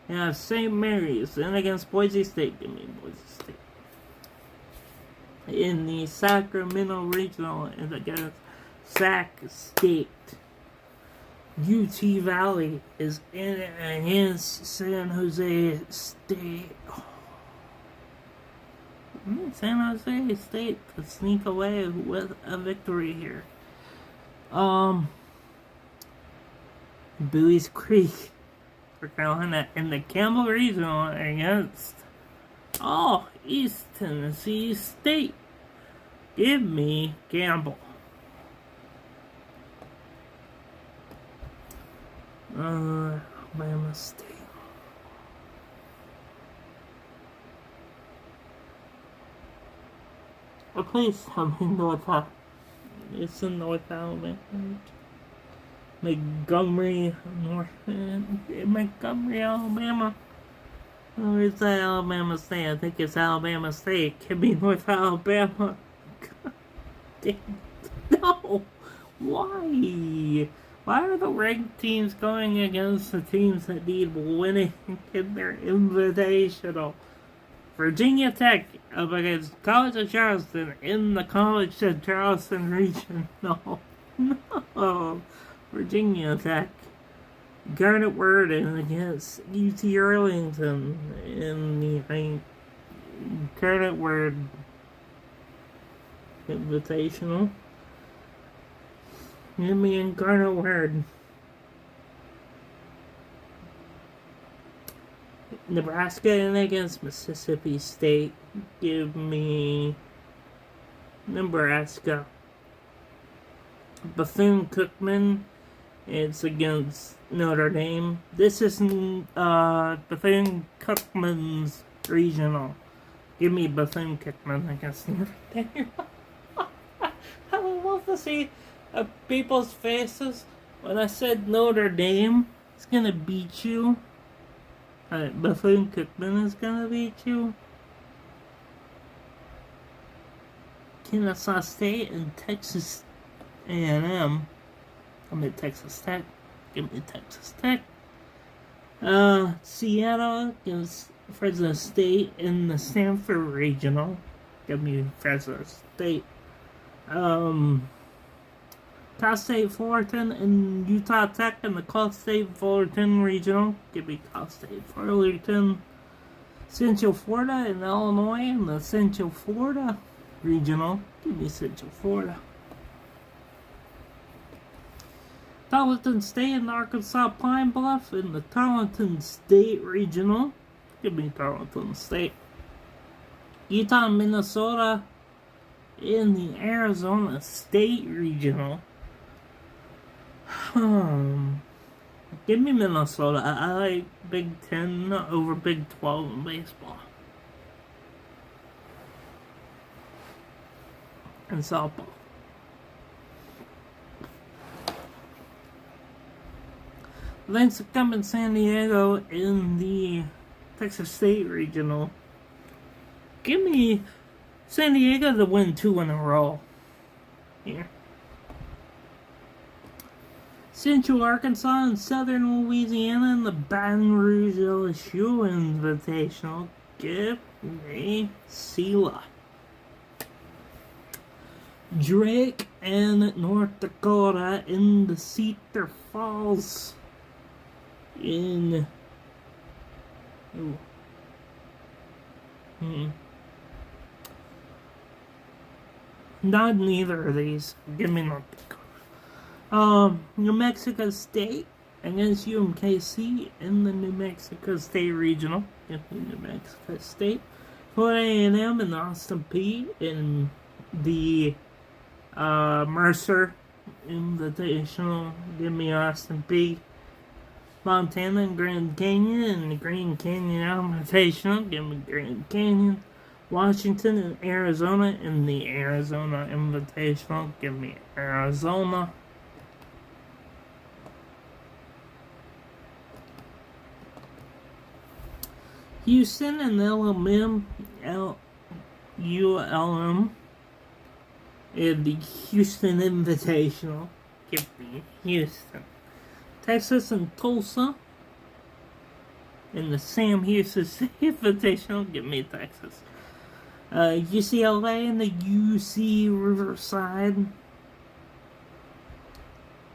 you have St. Mary's in against Boise State. Give me Boise State. In the Sacramento Regional, and against Sac State. UT Valley is in against San Jose State. San Jose State could sneak away with a victory here. Buies Creek for Carolina in the Campbell Regional against East Tennessee State. Give me Campbell. Alabama State. Please tell me North Alabama. It's in North Alabama. Montgomery, Alabama. Oh, it's Alabama State. I think it's Alabama State. It could be North Alabama. No! Why? Why are the ranked teams going against the teams that need winning in their invitational? Virginia Tech up against College of Charleston in the College of Charleston region. No. Virginia Tech. Garnet Worden against UT Arlington in the Garnet Word Invitational. Give me in Garnet Word. Nebraska and against Mississippi State. Give me Nebraska. Bethune-Cookman. It's against Notre Dame. This is Bethune-Cookman's regional. Give me Bethune-Cookman against Notre Dame. I would love to see people's faces when I said Notre Dame is gonna beat you. Bethune-Cookman is gonna beat you. Kennesaw State and Texas A&M. I mean Texas Tech. Give me Texas Tech. Seattle against Fresno State in the Stanford Regional. Give me Fresno State. Cal State Fullerton and Utah Tech in the Cal State Fullerton Regional. Give me Cal State Fullerton. Central Florida and Illinois in the Central Florida Regional. Give me Central Florida. Tarleton State and Arkansas Pine Bluff in the Tarleton State Regional. Give me Tarleton State. Utah and Minnesota in the Arizona State Regional. Give me Minnesota. I like Big 10 over Big 12 in baseball. And softball. Lance Cup in San Diego in the Texas State Regional. Give me San Diego to win 2 in a row. Here. Central Arkansas and Southern Louisiana in the Baton Rouge LSU Invitational. Give me Sela. Drake and North Dakota in the Cedar Falls in not neither of these. Give me North Dakota. New Mexico State against UMKC in the New Mexico State Regional. Give me New Mexico State. Florida A&M and Austin Peay in the Mercer Invitational. Give me Austin Peay. Montana and Grand Canyon in the Grand Canyon Invitational. Give me Grand Canyon. Washington and Arizona in the Arizona Invitational. Give me Arizona. Houston and ULM in the Houston Invitational. Give me Houston. Texas and Tulsa in the Sam Houston Invitational. Give me Texas. UCLA and the UC Riverside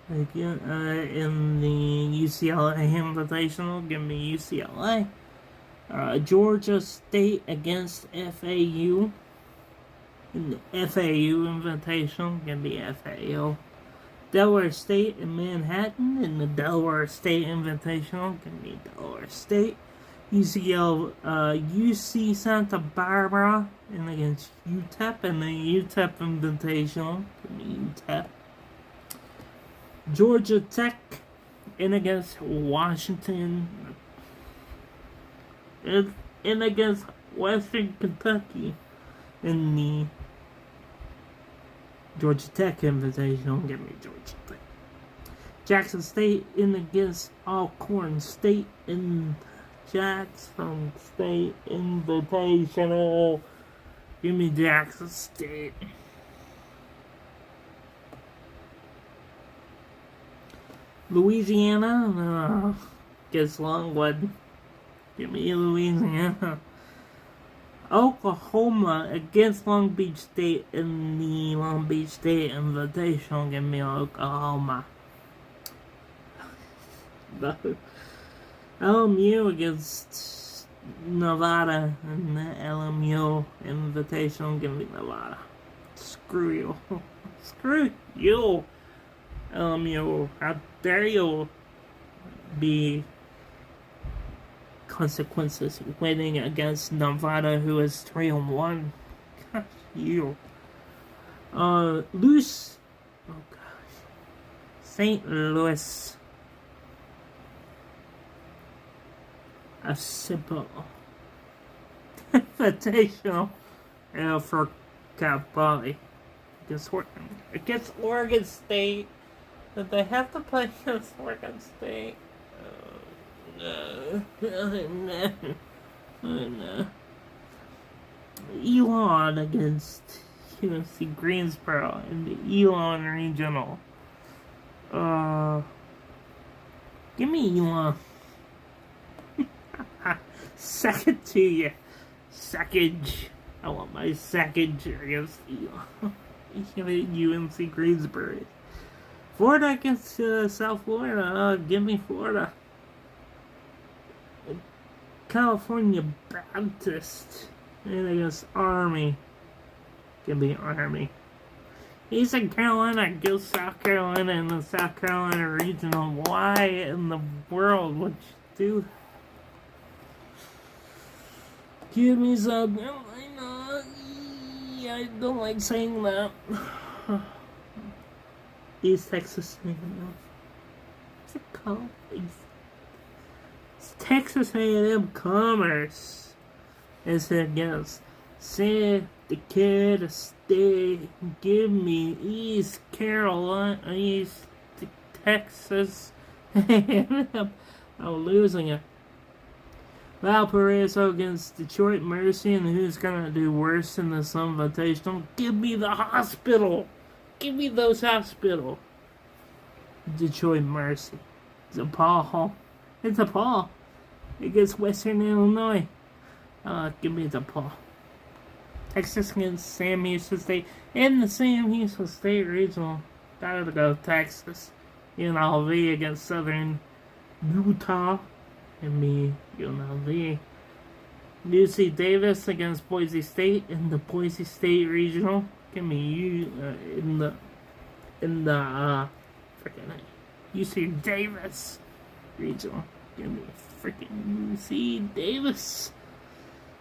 Again, in the UCLA Invitational, give me UCLA. Georgia State against FAU. In the FAU Invitational, give me FAU. Delaware State and Manhattan in the Delaware State Invitational, give me Delaware State. UC Santa Barbara and against UTEP in the UTEP Invitational, give me UTEP. Georgia Tech in against Washington and in against Western Kentucky in the Georgia Tech Invitational. Give me Georgia Tech. Jackson State in against Alcorn State in Jackson State Invitational. Give me Jackson State. Louisiana gets Longwood. Give me Louisiana. Oklahoma against Long Beach State in the Long Beach State Invitational. Give me Oklahoma. LMU against Nevada in the LMU Invitational. Give me Nevada. Screw you. Screw you. LMU. How dare you be consequences winning against Nevada, who is 3-1. Gosh, you. Loose. Oh gosh. St. Louis. A simple invitational for Cal Poly against Oregon State. Did they have to play against Oregon State? No. No. Elon against UNC Greensboro in the Elon Regional. Give me Elon. Second to you. Sackage. I want my sackage against Elon. Give it UNC Greensboro. Florida against South Florida. Give me Florida. California Baptist and against Army. Give me Army. Eastern Carolina against South Carolina in the South Carolina Regional. Why in the world would you do that? Give me some. I don't like saying that. East Texas A&M. What's it called? It's Texas A&M Commerce. It's against San Decatur State. Give me East Carolina, East Texas A&M. I'm losing it. Valparaiso against Detroit Mercy, and who's gonna do worse in this invitational? Give me the hospital. Give me those hospital. Detroit Mercy. DePaul. It's DePaul. Against Western Illinois. Give me DePaul. Texas against Sam Houston State. In the Sam Houston State Regional. Gotta go Texas. UNLV against Southern Utah. Give me UNLV. UC Davis against Boise State in the Boise State Regional. Give me in the freaking UC Davis Regional. Give me freaking UC Davis.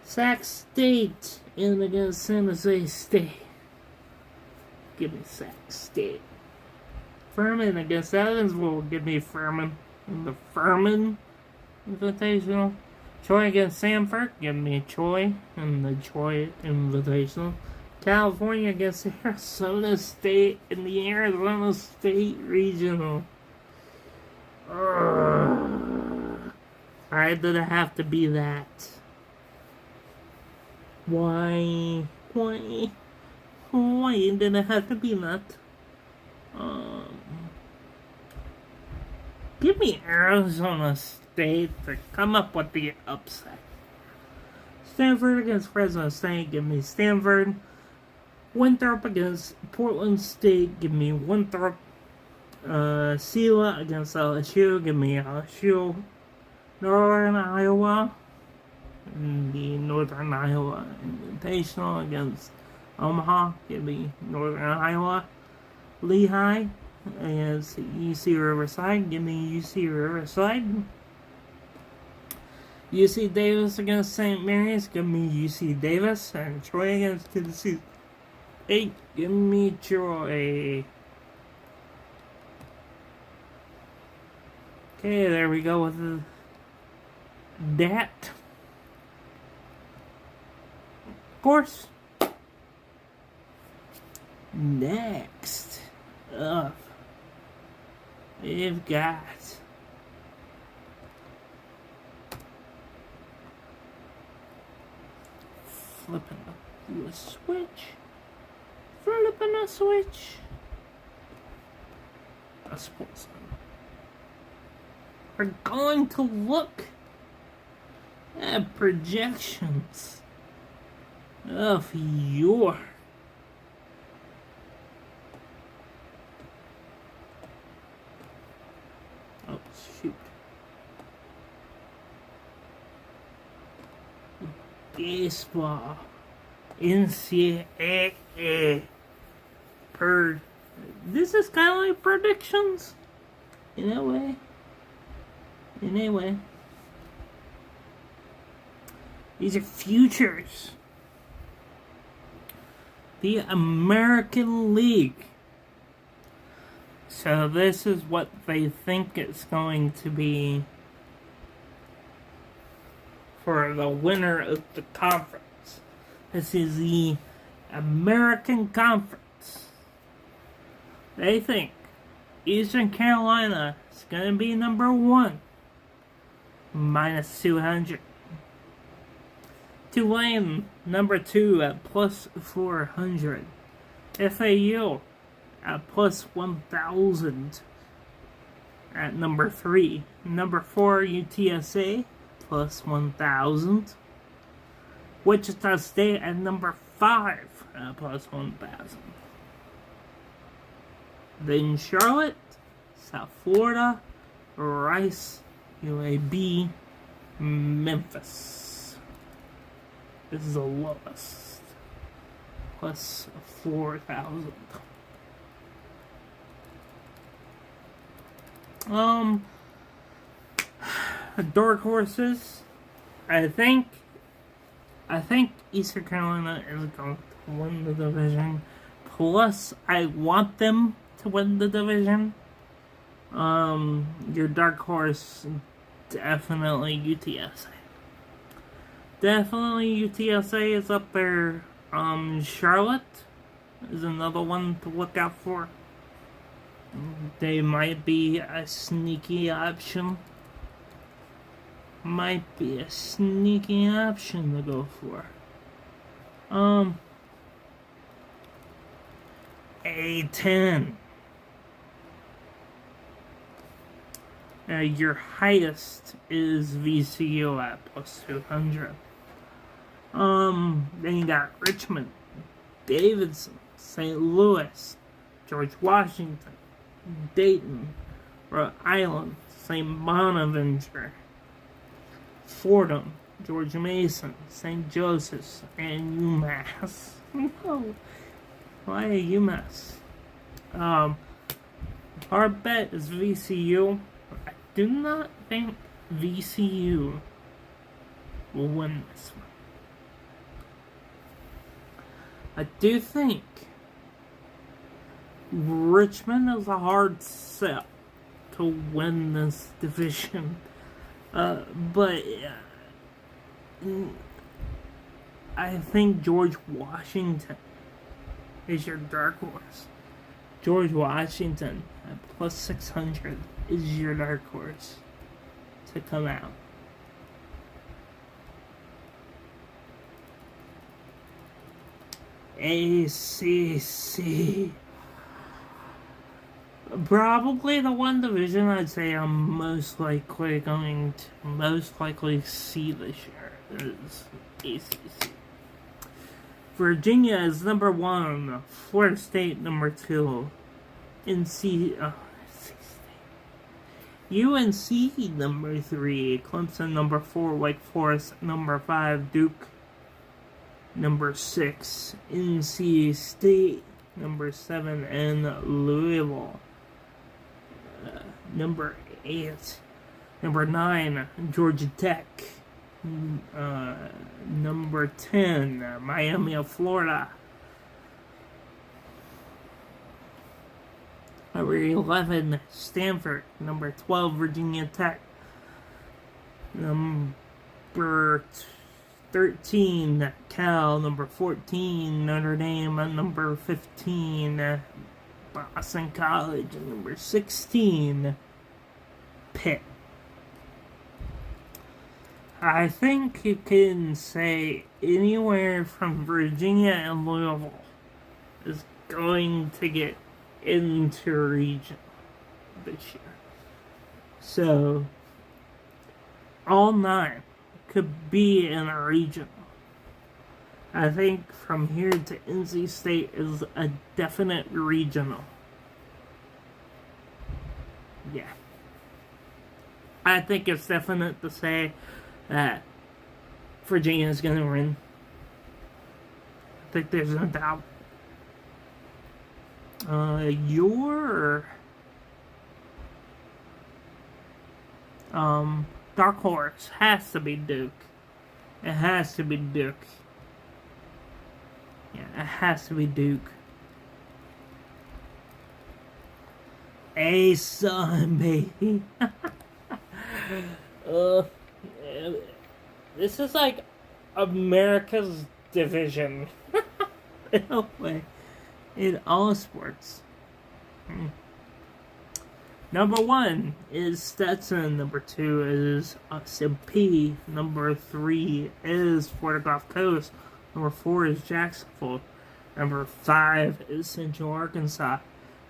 Sac State in against San Jose State. Give me Sac State. Furman against Evansville. Give me Furman in the Furman Invitational. Troy against Samford. Give me Troy in the Troy Invitational. California against Arizona State in the Arizona State Regional. Why did it have to be that? Why did it have to be that? Give me Arizona State to come up with the upset. Stanford against Fresno State. Give me Stanford. Winthrop against Portland State. Give me Winthrop. Sela against LSU. Give me LSU. Northern Iowa. The Northern Iowa Invitational against Omaha. Give me Northern Iowa. Lehigh against UC Riverside. Give me UC Riverside. UC Davis against St. Mary's. Give me UC Davis. And Troy against Tennessee State. Give me Troy. Okay, there we go with that. Of course. Next up, we've got flipping a switch. Flipping a switch. A sports. We're going to look at projections of your baseball NCAA this is kind of like predictions in a way. These are futures. The American League. So this is what they think it's going to be for the winner of the conference. This is the American Conference. They think Eastern Carolina is going to be number 1, minus 200. Tulane, number 2 at plus 400. FAU at plus 1,000 at number 3. Number 4, UTSA, plus 1,000. Wichita State at number 5 at plus 1,000. Then Charlotte, South Florida, Rice, UAB, Memphis. This is the lowest. Plus 4,000. Dark horses. I think Eastern Carolina is going to win the division. Plus, I want them to win the division. Your dark horse, definitely UTSA. Definitely UTSA is up there. Charlotte is another one to look out for. They might be a sneaky option. Might be a sneaky option to go for. A10. Your highest is VCU at plus 200. Then you got Richmond, Davidson, St. Louis, George Washington, Dayton, Rhode Island, St. Bonaventure, Fordham, George Mason, St. Joseph's, and UMass. No, why UMass? Our bet is VCU. I do not think VCU will win this one. I do think Richmond is a hard sell to win this division. But I think George Washington is your dark horse. George Washington at plus 600 is your dark horse to come out. ACC. Probably the one division I'd say I'm most likely see this year is ACC. Virginia is number 1, Florida State number 2, UNC number 3, Clemson number 4, Wake Forest number 5, Duke number 6, NC State number 7, and Louisville number 8. Number 9, Georgia Tech. Number 10, Miami of Florida. Number 11, Stanford. Number 12, Virginia Tech. Number 13, Cal. Number 14, Notre Dame. Number 15, Boston College. And number 16, Pitt. I think you can say anywhere from Virginia and Louisville is going to get into region this year. So, all 9 could be in a regional. I think from here to NC State is a definite regional. Yeah. I think it's definite to say that Virginia is going to win. I think there's no doubt. Your dark horse has to be Duke. It has to be Duke. Yeah, it has to be Duke. A-Sun, baby. This is like America's division. In a way. In all sports. Number 1 is Stetson. Number 2 is SMP. Number 3 is Florida Gulf Coast. Number 4 is Jacksonville. Number 5 is Central Arkansas.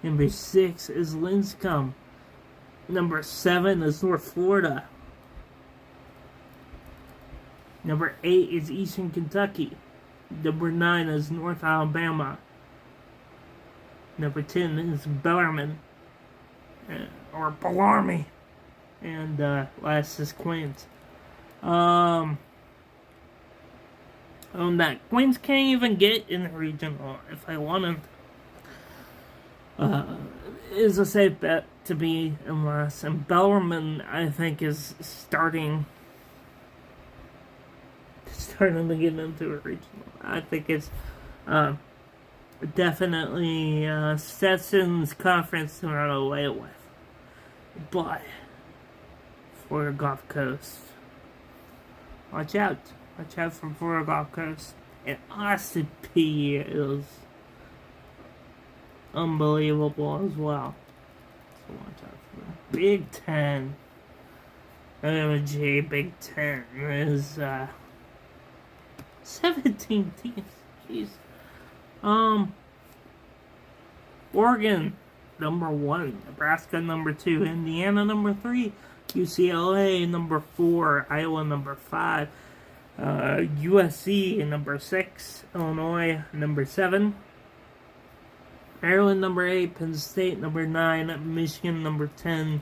Number 6 is Linscomb. Number 7 is North Florida. Number 8 is Eastern Kentucky. Number 9 is North Alabama. Number 10 is Bellarmine. Or Bellarmine. And last is Queens. That Queens can't even get in the regional if I wanted. Is a safe bet to be in last. And Bellarmine, I think, is starting to get into a regional. I think it's definitely Stetson's conference to run away with. But Florida Gulf Coast, watch out. Watch out for Florida Gulf Coast. And Austin Peay is unbelievable as well. So watch out for that. Big Ten. OMG, Big Ten is 17 teams. Jeez. Oregon, number 1. Nebraska, number 2. Indiana, number 3. UCLA, number 4. Iowa, number 5. USC, number 6. Illinois, number 7. Maryland, number 8. Penn State, number 9. Michigan, number 10.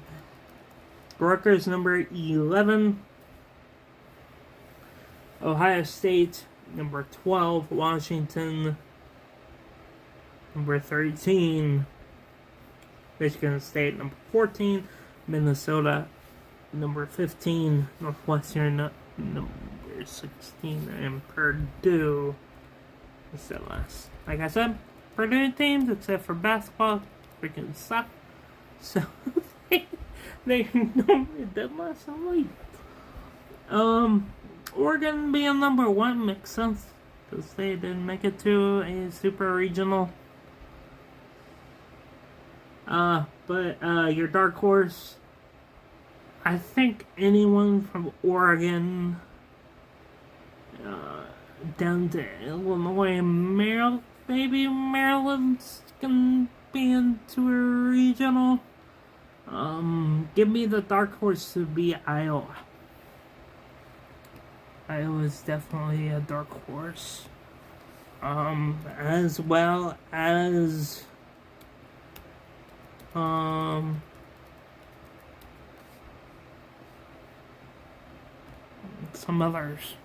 Rutgers, number 11. Ohio State, number 12. Washington, number 13. Michigan State, number 14. Minnesota, number 15. Northwestern, number 16. And Purdue is the last. Like I said, Purdue teams, except for basketball, freaking suck. So, they normally did last week. Oregon being number 1 makes sense, because they didn't make it to a super regional. But your dark horse, I think anyone from Oregon down to Illinois and Maryland, maybe Maryland's gonna be into a regional. Give me the dark horse to be Iowa. Iowa's definitely a dark horse. As well as some others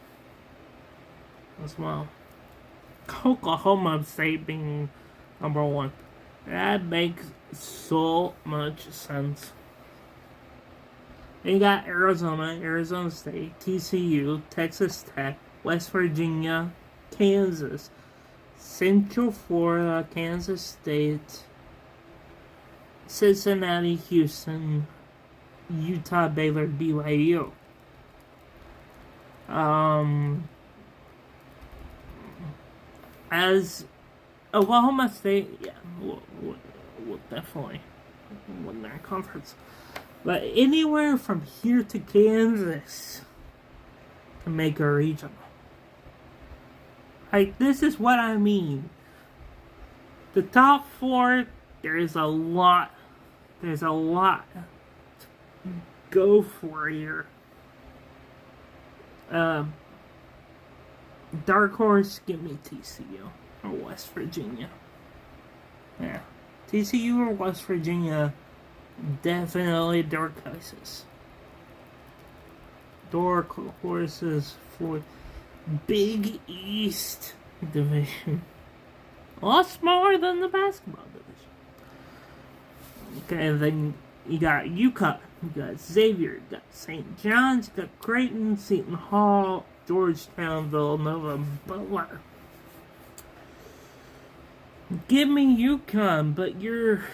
as well. Oklahoma State being number 1. That makes so much sense. Then you got Arizona, Arizona State, TCU, Texas Tech, West Virginia, Kansas, Central Florida, Kansas State, Cincinnati, Houston, Utah, Baylor, BYU. As Oklahoma State, yeah, will definitely win that conference. But anywhere from here to Kansas can make a regional. Like, this is what I mean. The top 4, there's a lot to go for here. Dark horse, give me TCU or West Virginia. Yeah, TCU or West Virginia, definitely dark horses. Dark horses for Big East division. A lot smaller than the basketball division. Okay, then you got UConn, you got Xavier, you got St. John's, you got Creighton, Seton Hall, Georgetown, Villanova, Butler. Give me UConn, but your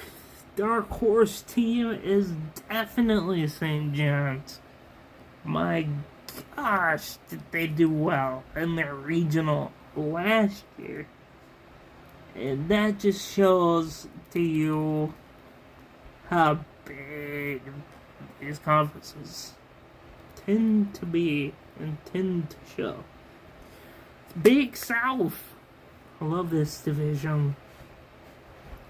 dark horse team is definitely St. John's. My gosh, did they do well in their regional last year. And that just shows to you how big these conferences tend to be and tend to show. Big South. I love this division.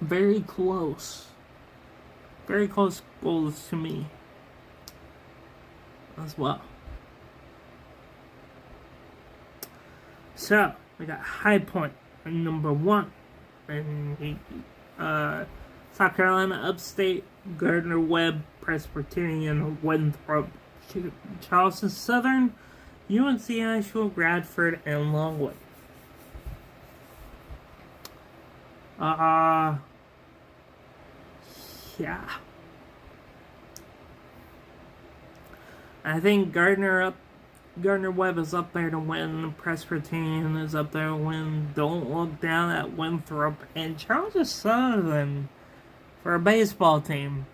Very close. Very close goals to me as well. So, we got High Point number 1. And South Carolina Upstate, Gardner-Webb, Presbyterian, Winthrop, Charleston Southern, UNC Asheville, Bradford, and Longwood. Yeah. I think Gardner-Webb is up there to win. Presbyterian is up there to win. Don't look down at Winthrop. And Charleston Southern, for a baseball team,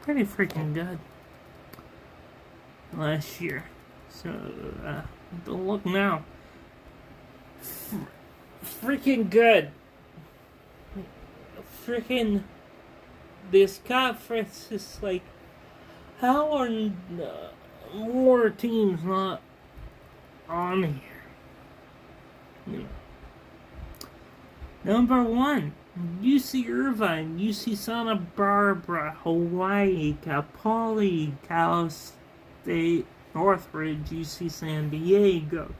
pretty freaking good last year. So, don't look now. Freaking good. Freaking, this conference is like, how are more teams not on here? You know. Number 1, UC Irvine, UC Santa Barbara, Hawaii, Cal Poly, Cal State Northridge, UC San Diego,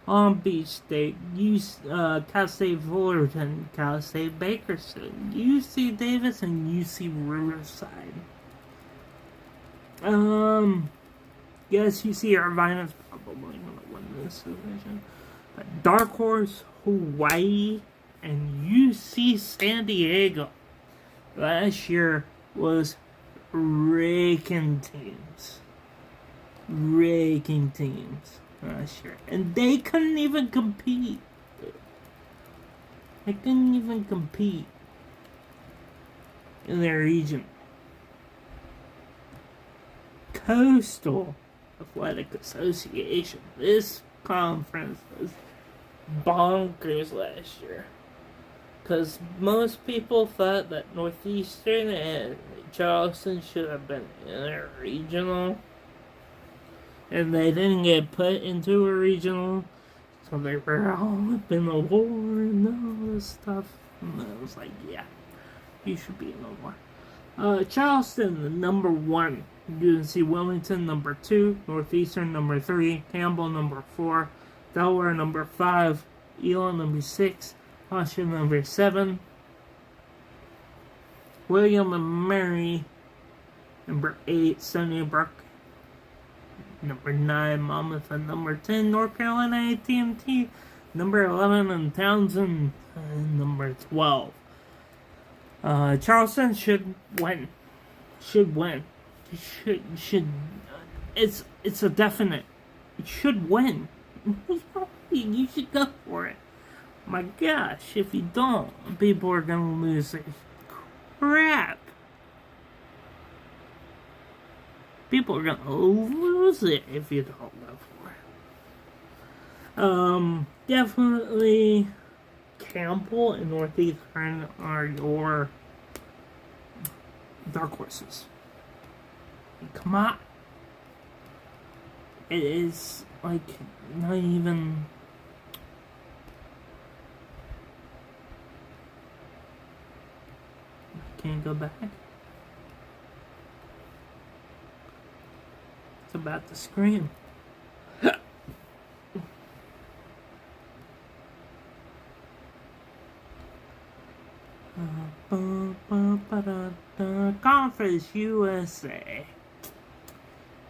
Palm Beach State, Cal State Fullerton, Cal State Bakersfield, UC Davis, and UC Riverside. Yes, UC Irvine is probably going to win this division. But dark horse, Hawaii, and UC San Diego last year was raking teams. Raking teams last year. And they couldn't even compete. They couldn't even compete in their region. Coastal Athletic Association. This conference was bonkers last year. Because most people thought that Northeastern and Charleston should have been in a regional. And they didn't get put into a regional. So they were all up in the war and all this stuff. And I was like, yeah, you should be in the war. Charleston, the number 1. UNC Wilmington, number 2. Northeastern, number 3. Campbell, number 4. Delaware, number 5. Elon, number 6. Washington, number 7. William and Mary, number 8. Stony Brook, Number 9, Monmouth. And number 10, North Carolina AT&T. Number 11, and Townsend. And number 12. Charleston should win. Should win. Should. It's a definite. It should win. You should go for it. My gosh, if you don't, people are gonna lose their crap. People are gonna lose it if you don't go for it. Definitely Campbell and Northeastern are your dark horses. Come on. It is, like, not even... Can't go back. It's about to scream. Conference USA.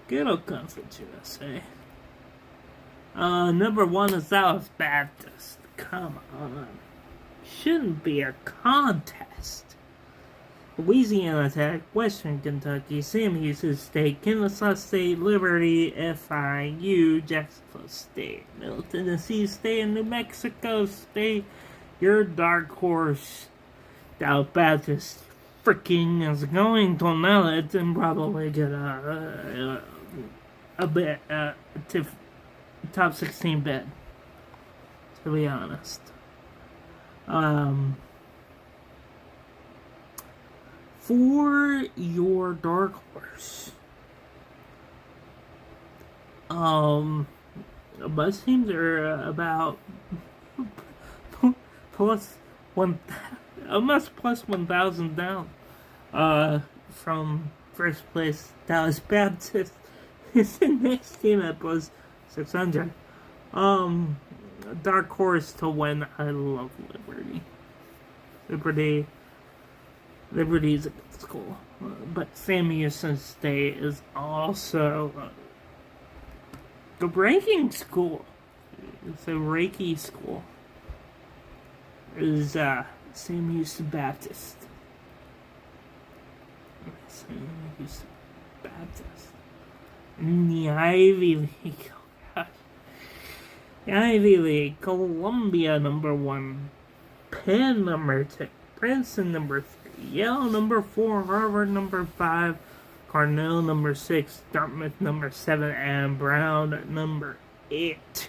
Good old Conference USA. Number 1 is Dallas Baptist. Come on. Shouldn't be a contest. Louisiana Tech, Western Kentucky, Sam Houston State, Kennesaw State, Liberty, FIU, Jacksonville State, Middle Tennessee State, and New Mexico State. Your dark horse, Dallas Baptist, freaking is going to nail it and probably get a bit to top 16 bid. To be honest. For your dark horse, most teams are about almost plus 1,000 down, from first place. Dallas Baptist is the next team at plus 600. Dark horse to win. I love Liberty. Liberty is a good school, but Sam Houston State is also the ranking school. It's a Reiki school. Is Sam Houston Baptist. Sam Houston Baptist. In the Ivy League. Oh gosh. The Ivy League. Columbia number 1. Penn number 2. Princeton number 3. Yale number 4, Harvard number 5, Cornell number 6, Dartmouth number 7, and Brown number 8.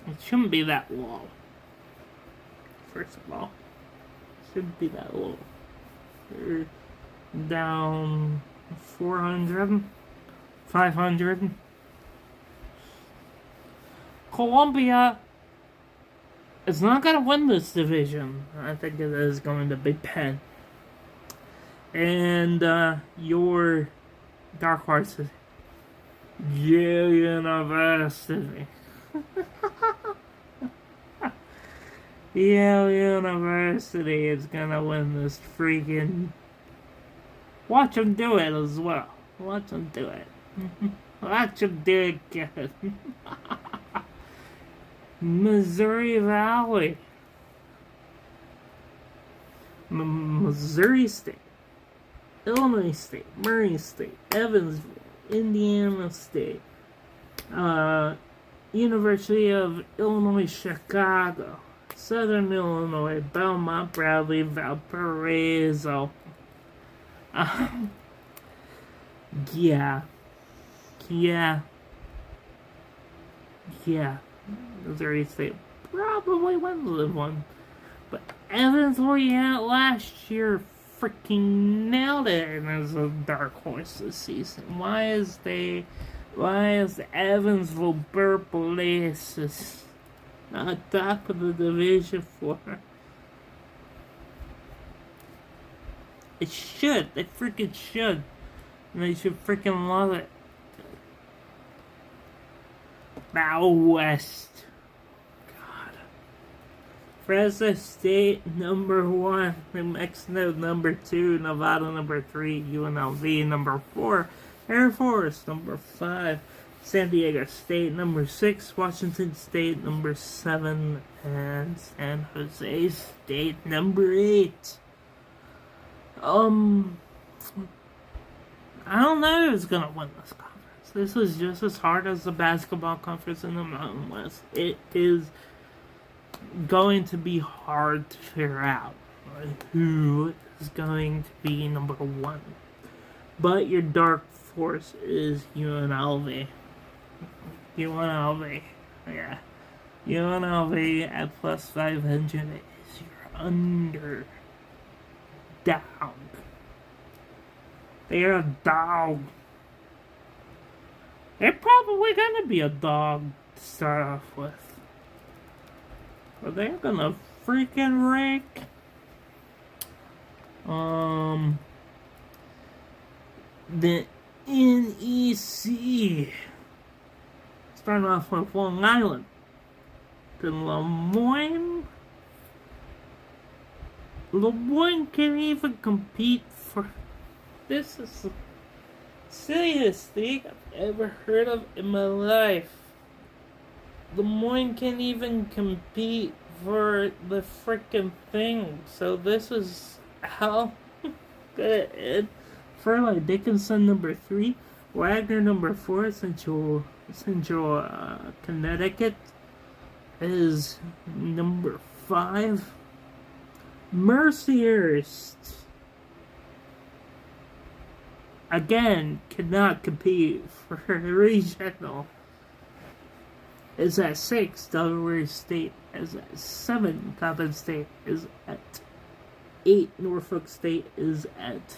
It shouldn't be that low. First of all, it shouldn't be that low. You're down 400, 500. Columbia is not going to win this division. I think it is going to be Penn. And your dark horse is Yale University. Yale University is going to win this freaking... Watch them do it as well. Watch them do it. Watch them do it good. Missouri Valley, Missouri State, Illinois State, Murray State, Evansville, Indiana State, University of Illinois Chicago, Southern Illinois, Belmont, Bradley, Valparaiso. Yeah. Missouri State probably wins this one. But Evansville, last year freaking nailed it and as a dark horse this season. Why is the Evansville Purple Laces not top of the division for her? It should. They freaking should. And they should freaking love it. Bow West. God. Fresno State number 1, New Mexico number 2, Nevada number 3, UNLV number 4, Air Force number 5, San Diego State number 6, Washington State number 7, and San Jose State number 8. I don't know who's gonna win this conference. This is just as hard as the basketball conference in the Mountain West. It is going to be hard to figure out who is going to be number 1. But your dark horse is UNLV. UNLV, yeah. UNLV at plus 500 is your underdog. They're a dog. They're probably gonna be a dog to start off with. But they're gonna freaking rake. The NEC. Starting off with Long Island. The Lemoyne. Lemoyne can't even compete for. This is the silliest thing I've ever heard of in my life. Lemoyne can't even compete for the freaking thing. So this is how good it is. Fairleigh Dickinson number 3, Wagner number 4, Central Connecticut is number 5. Mercyhurst again cannot compete for regional. Is at 6. Delaware State is at 7. Coppin State is at 8. Norfolk State is at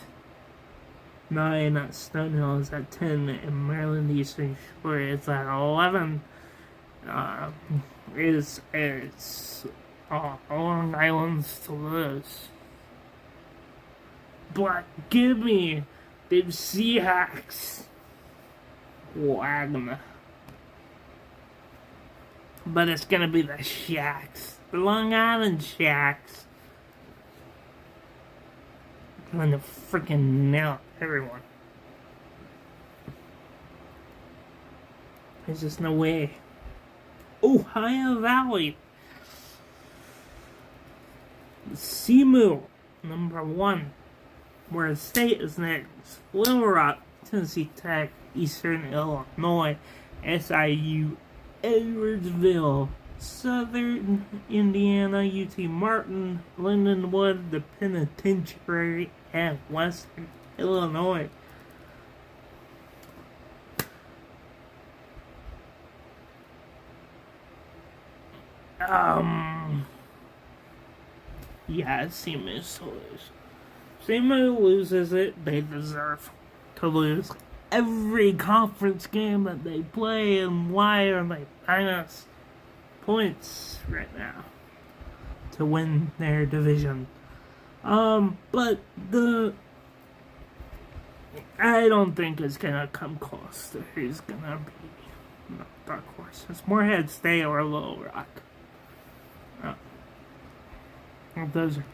9. Stonehill is at 10. And Maryland Eastern Shore is at 11. It's Long Island's to lose. But give me the Seahawks. Wagner. But it's gonna be the Shacks. The Long Island Shacks. Gonna freaking nail everyone. There's just no way. Ohio Valley. Semu, number 1. Where State is next. Little Rock, Tennessee Tech, Eastern Illinois, SIU, Edwardsville, Southern Indiana, UT Martin, Lindenwood, the Penitentiary, and Western Illinois. Yeah, Seamus to lose. Semu loses it, they deserve to lose every conference game that they play, and why are they minus points right now to win their division? But I don't think it's gonna come close to who's gonna be dark horse. It's Morehead State or Little Rock. Those are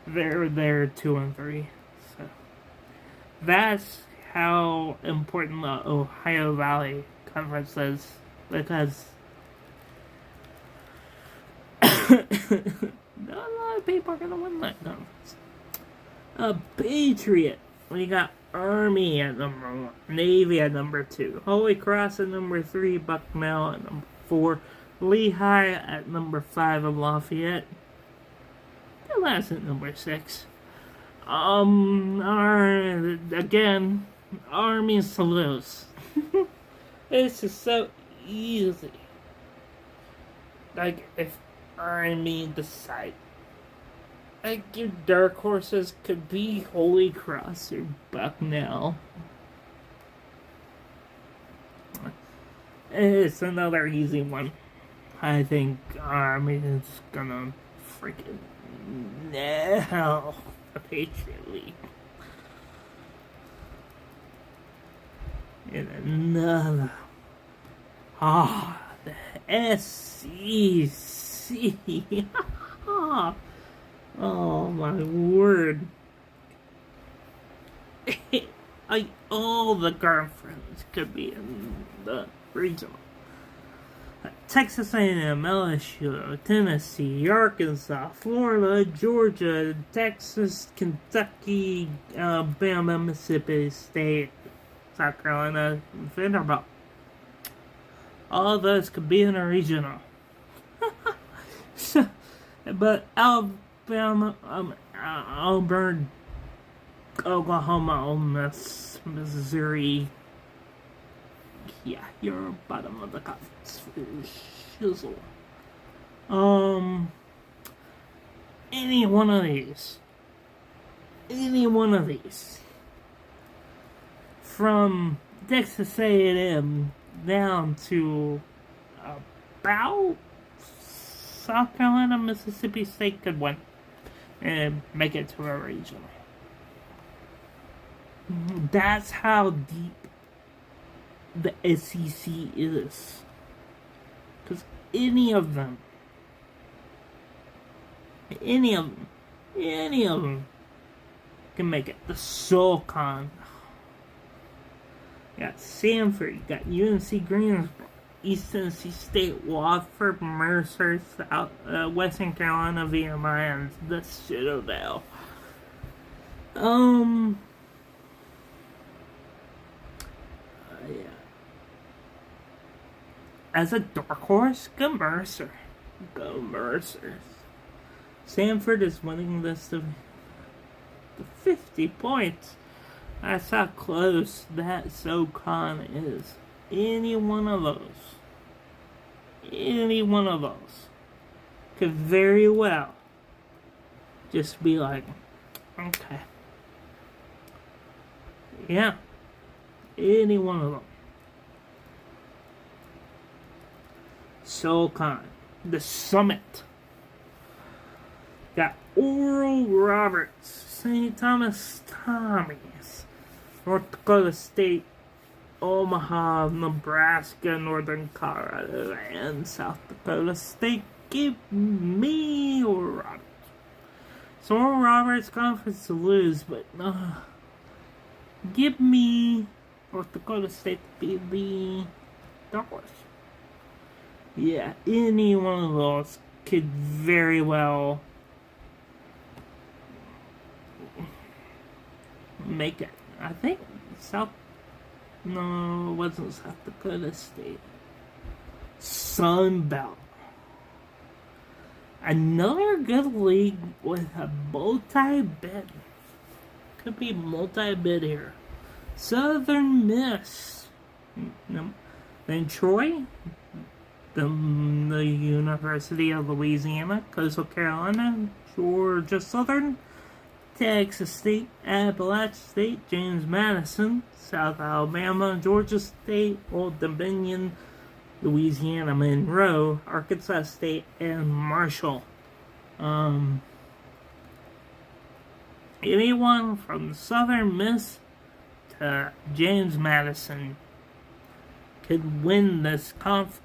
they're 2 and 3. So that's how important the Ohio Valley Conference is, because not a lot of people are gonna win that conference. Patriot. We got Army at number 1, Navy at number 2, Holy Cross at number 3, Bucknell at number 4, Lehigh at number 5 of Lafayette. That's at number 6. Again, Army's to lose. It's just so easy. Like, if Army decide, like, your dark horses could be Holy Cross or Bucknell. It's another easy one. I think Army is gonna freaking nail the Patriot League. In another. The SEC. Oh my word. All the conferences could be in the regional. Texas A&M, LSU, Tennessee, Arkansas, Florida, Georgia, Texas, Kentucky, Alabama, Mississippi State, South Carolina, Vanderbilt. All of those could be in a regional. But Alabama, Auburn, Oklahoma, Ole Miss, Missouri. Yeah, you're bottom of the conference for shizzle. Any one of these, from Texas A&M down to about South Carolina, Mississippi State could win and make it to a regional. That's how deep the SEC is. Because any of them can make it. The SoCon. You got Samford, you got UNC Greensboro, East Tennessee State, Wofford, Mercer, South, Western Carolina, VMI, and the Citadel. Yeah. As a dark horse, go Mercer. Go Mercer. Samford is winning this to 50 points. That's how close that SoCon is. Any one of those could very well just be like, okay. Yeah. Any one of them. SoCon. The Summit. Got Oral Roberts, St. Thomas Tommies, North Dakota State, Omaha, Nebraska, Northern Colorado, and South Dakota State. Give me Oral Roberts. So Oral Roberts conference to lose, but give me North Dakota State to be the dark horse. Yeah, any one of those could very well make it. I think no, it wasn't South Dakota State. Sun Belt. Another good league with a multi-bid. Could be multi-bid here. Southern Miss. Then Troy. The University of Louisiana, Coastal Carolina, Georgia Southern, Texas State, Appalachian State, James Madison, South Alabama, Georgia State, Old Dominion, Louisiana Monroe, Arkansas State, and Marshall. Anyone from Southern Miss to James Madison could win this conference.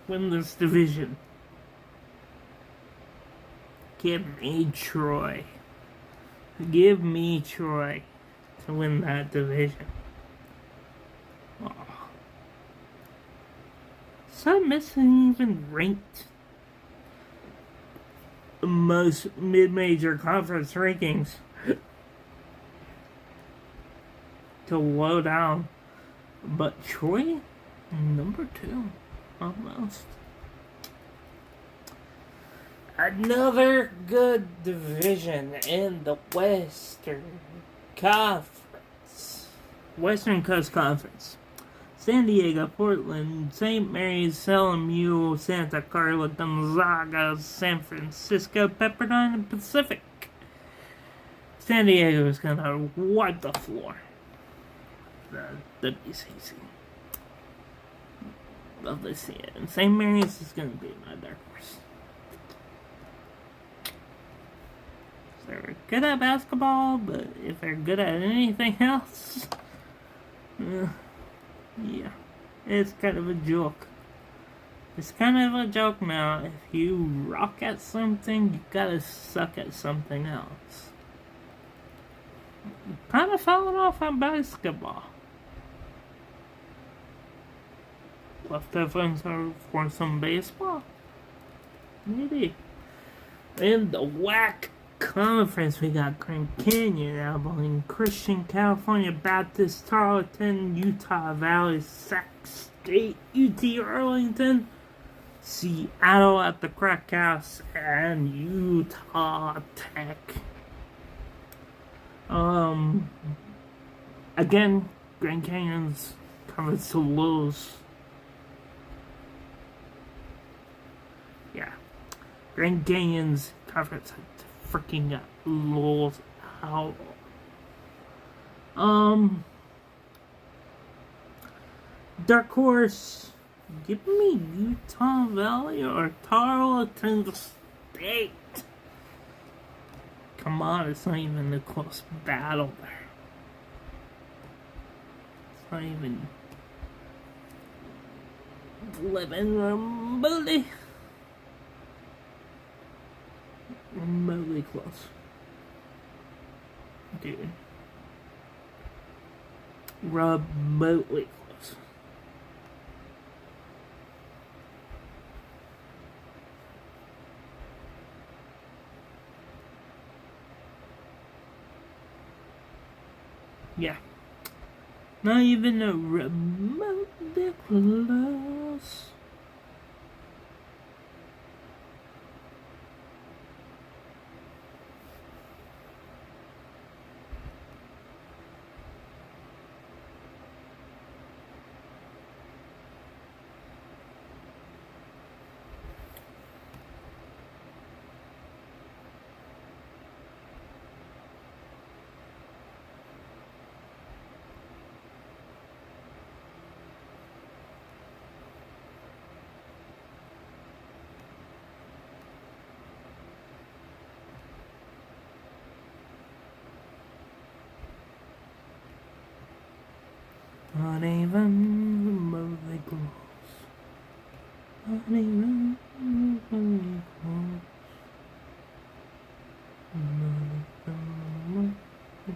Win this division. Give me Troy. Give me Troy to win that division. Oh. Southern Miss isn't even ranked most mid-major conference rankings to low down. But Troy, number 2. Almost. Another good division in the Western Conference. Western Coast Conference. San Diego, Portland, St. Mary's, LMU, Santa Carla, Gonzaga, San Francisco, Pepperdine, and Pacific. San Diego is going to wipe the floor. The WCC. Love to see it. And St. Mary's is going to be my dark horse. So they're good at basketball, but if they're good at anything else, yeah, it's kind of a joke. It's kind of a joke now. If you rock at something, you gotta suck at something else. Kind of falling off on basketball. Left difference for some baseball? Maybe. In the WAC conference, we got Grand Canyon, Abilene Christian, California Baptist, Tarleton, Utah Valley, Sac State, UT Arlington, Seattle at the Crack House, and Utah Tech. Again, Grand Canyon's conference to lose. Yeah. Grand Canyon's conference freaking lose out. Dark Horse, give me Utah Valley or Tarleton State. Come on, it's not even a close battle there. It's not even living remotely close. Dude. Remotely close. Yeah. Not even a remotely close. Not even remotely close. Not even remotely close. Not even remotely close.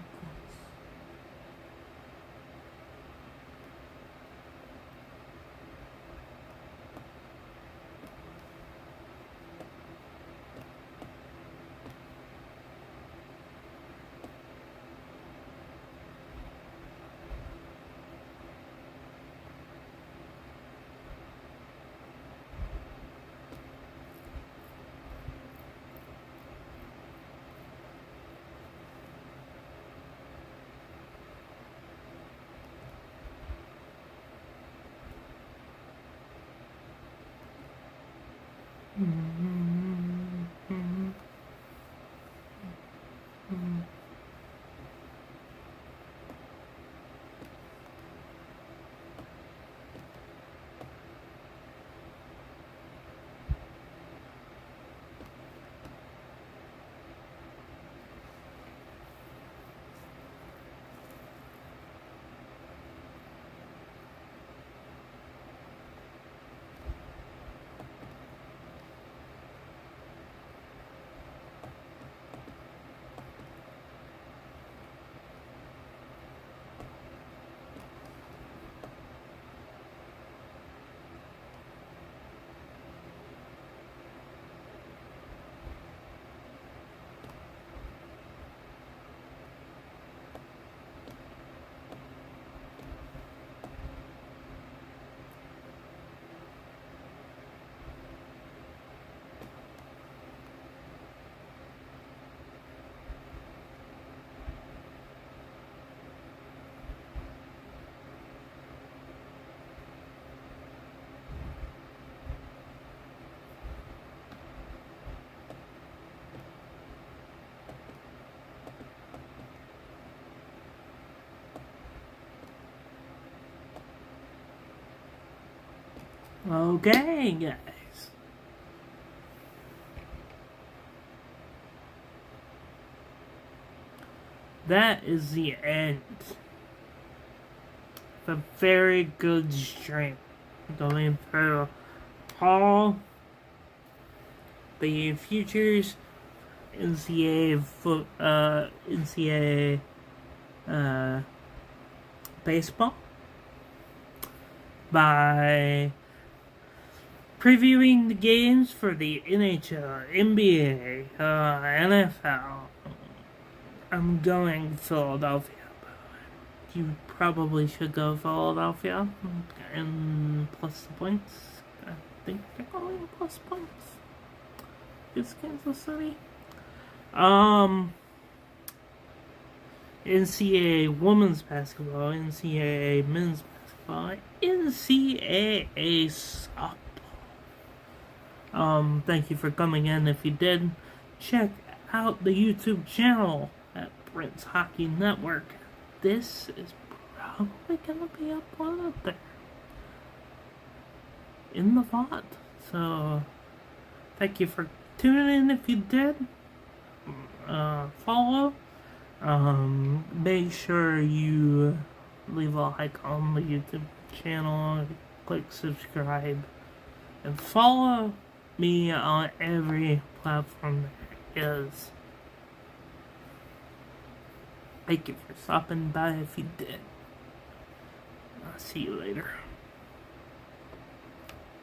Okay, guys. That is the end. A very good stream going through Paul, the Futures NCAA baseball by previewing the games for the NHL, NBA, NFL. I'm going Philadelphia. You probably should go Philadelphia and plus the points. I think they're going plus points. It's Kansas City. NCAA women's basketball, NCAA men's basketball, NCAA softball. Thank you for coming in. If you did, check out the YouTube channel at Brent's Hockey Network. This is probably gonna be uploaded there in the VOD. So, thank you for tuning in. If you did, follow. Make sure you leave a like on the YouTube channel, click subscribe, and follow me on every platform there is. Thank you for stopping by if you did. I'll see you later.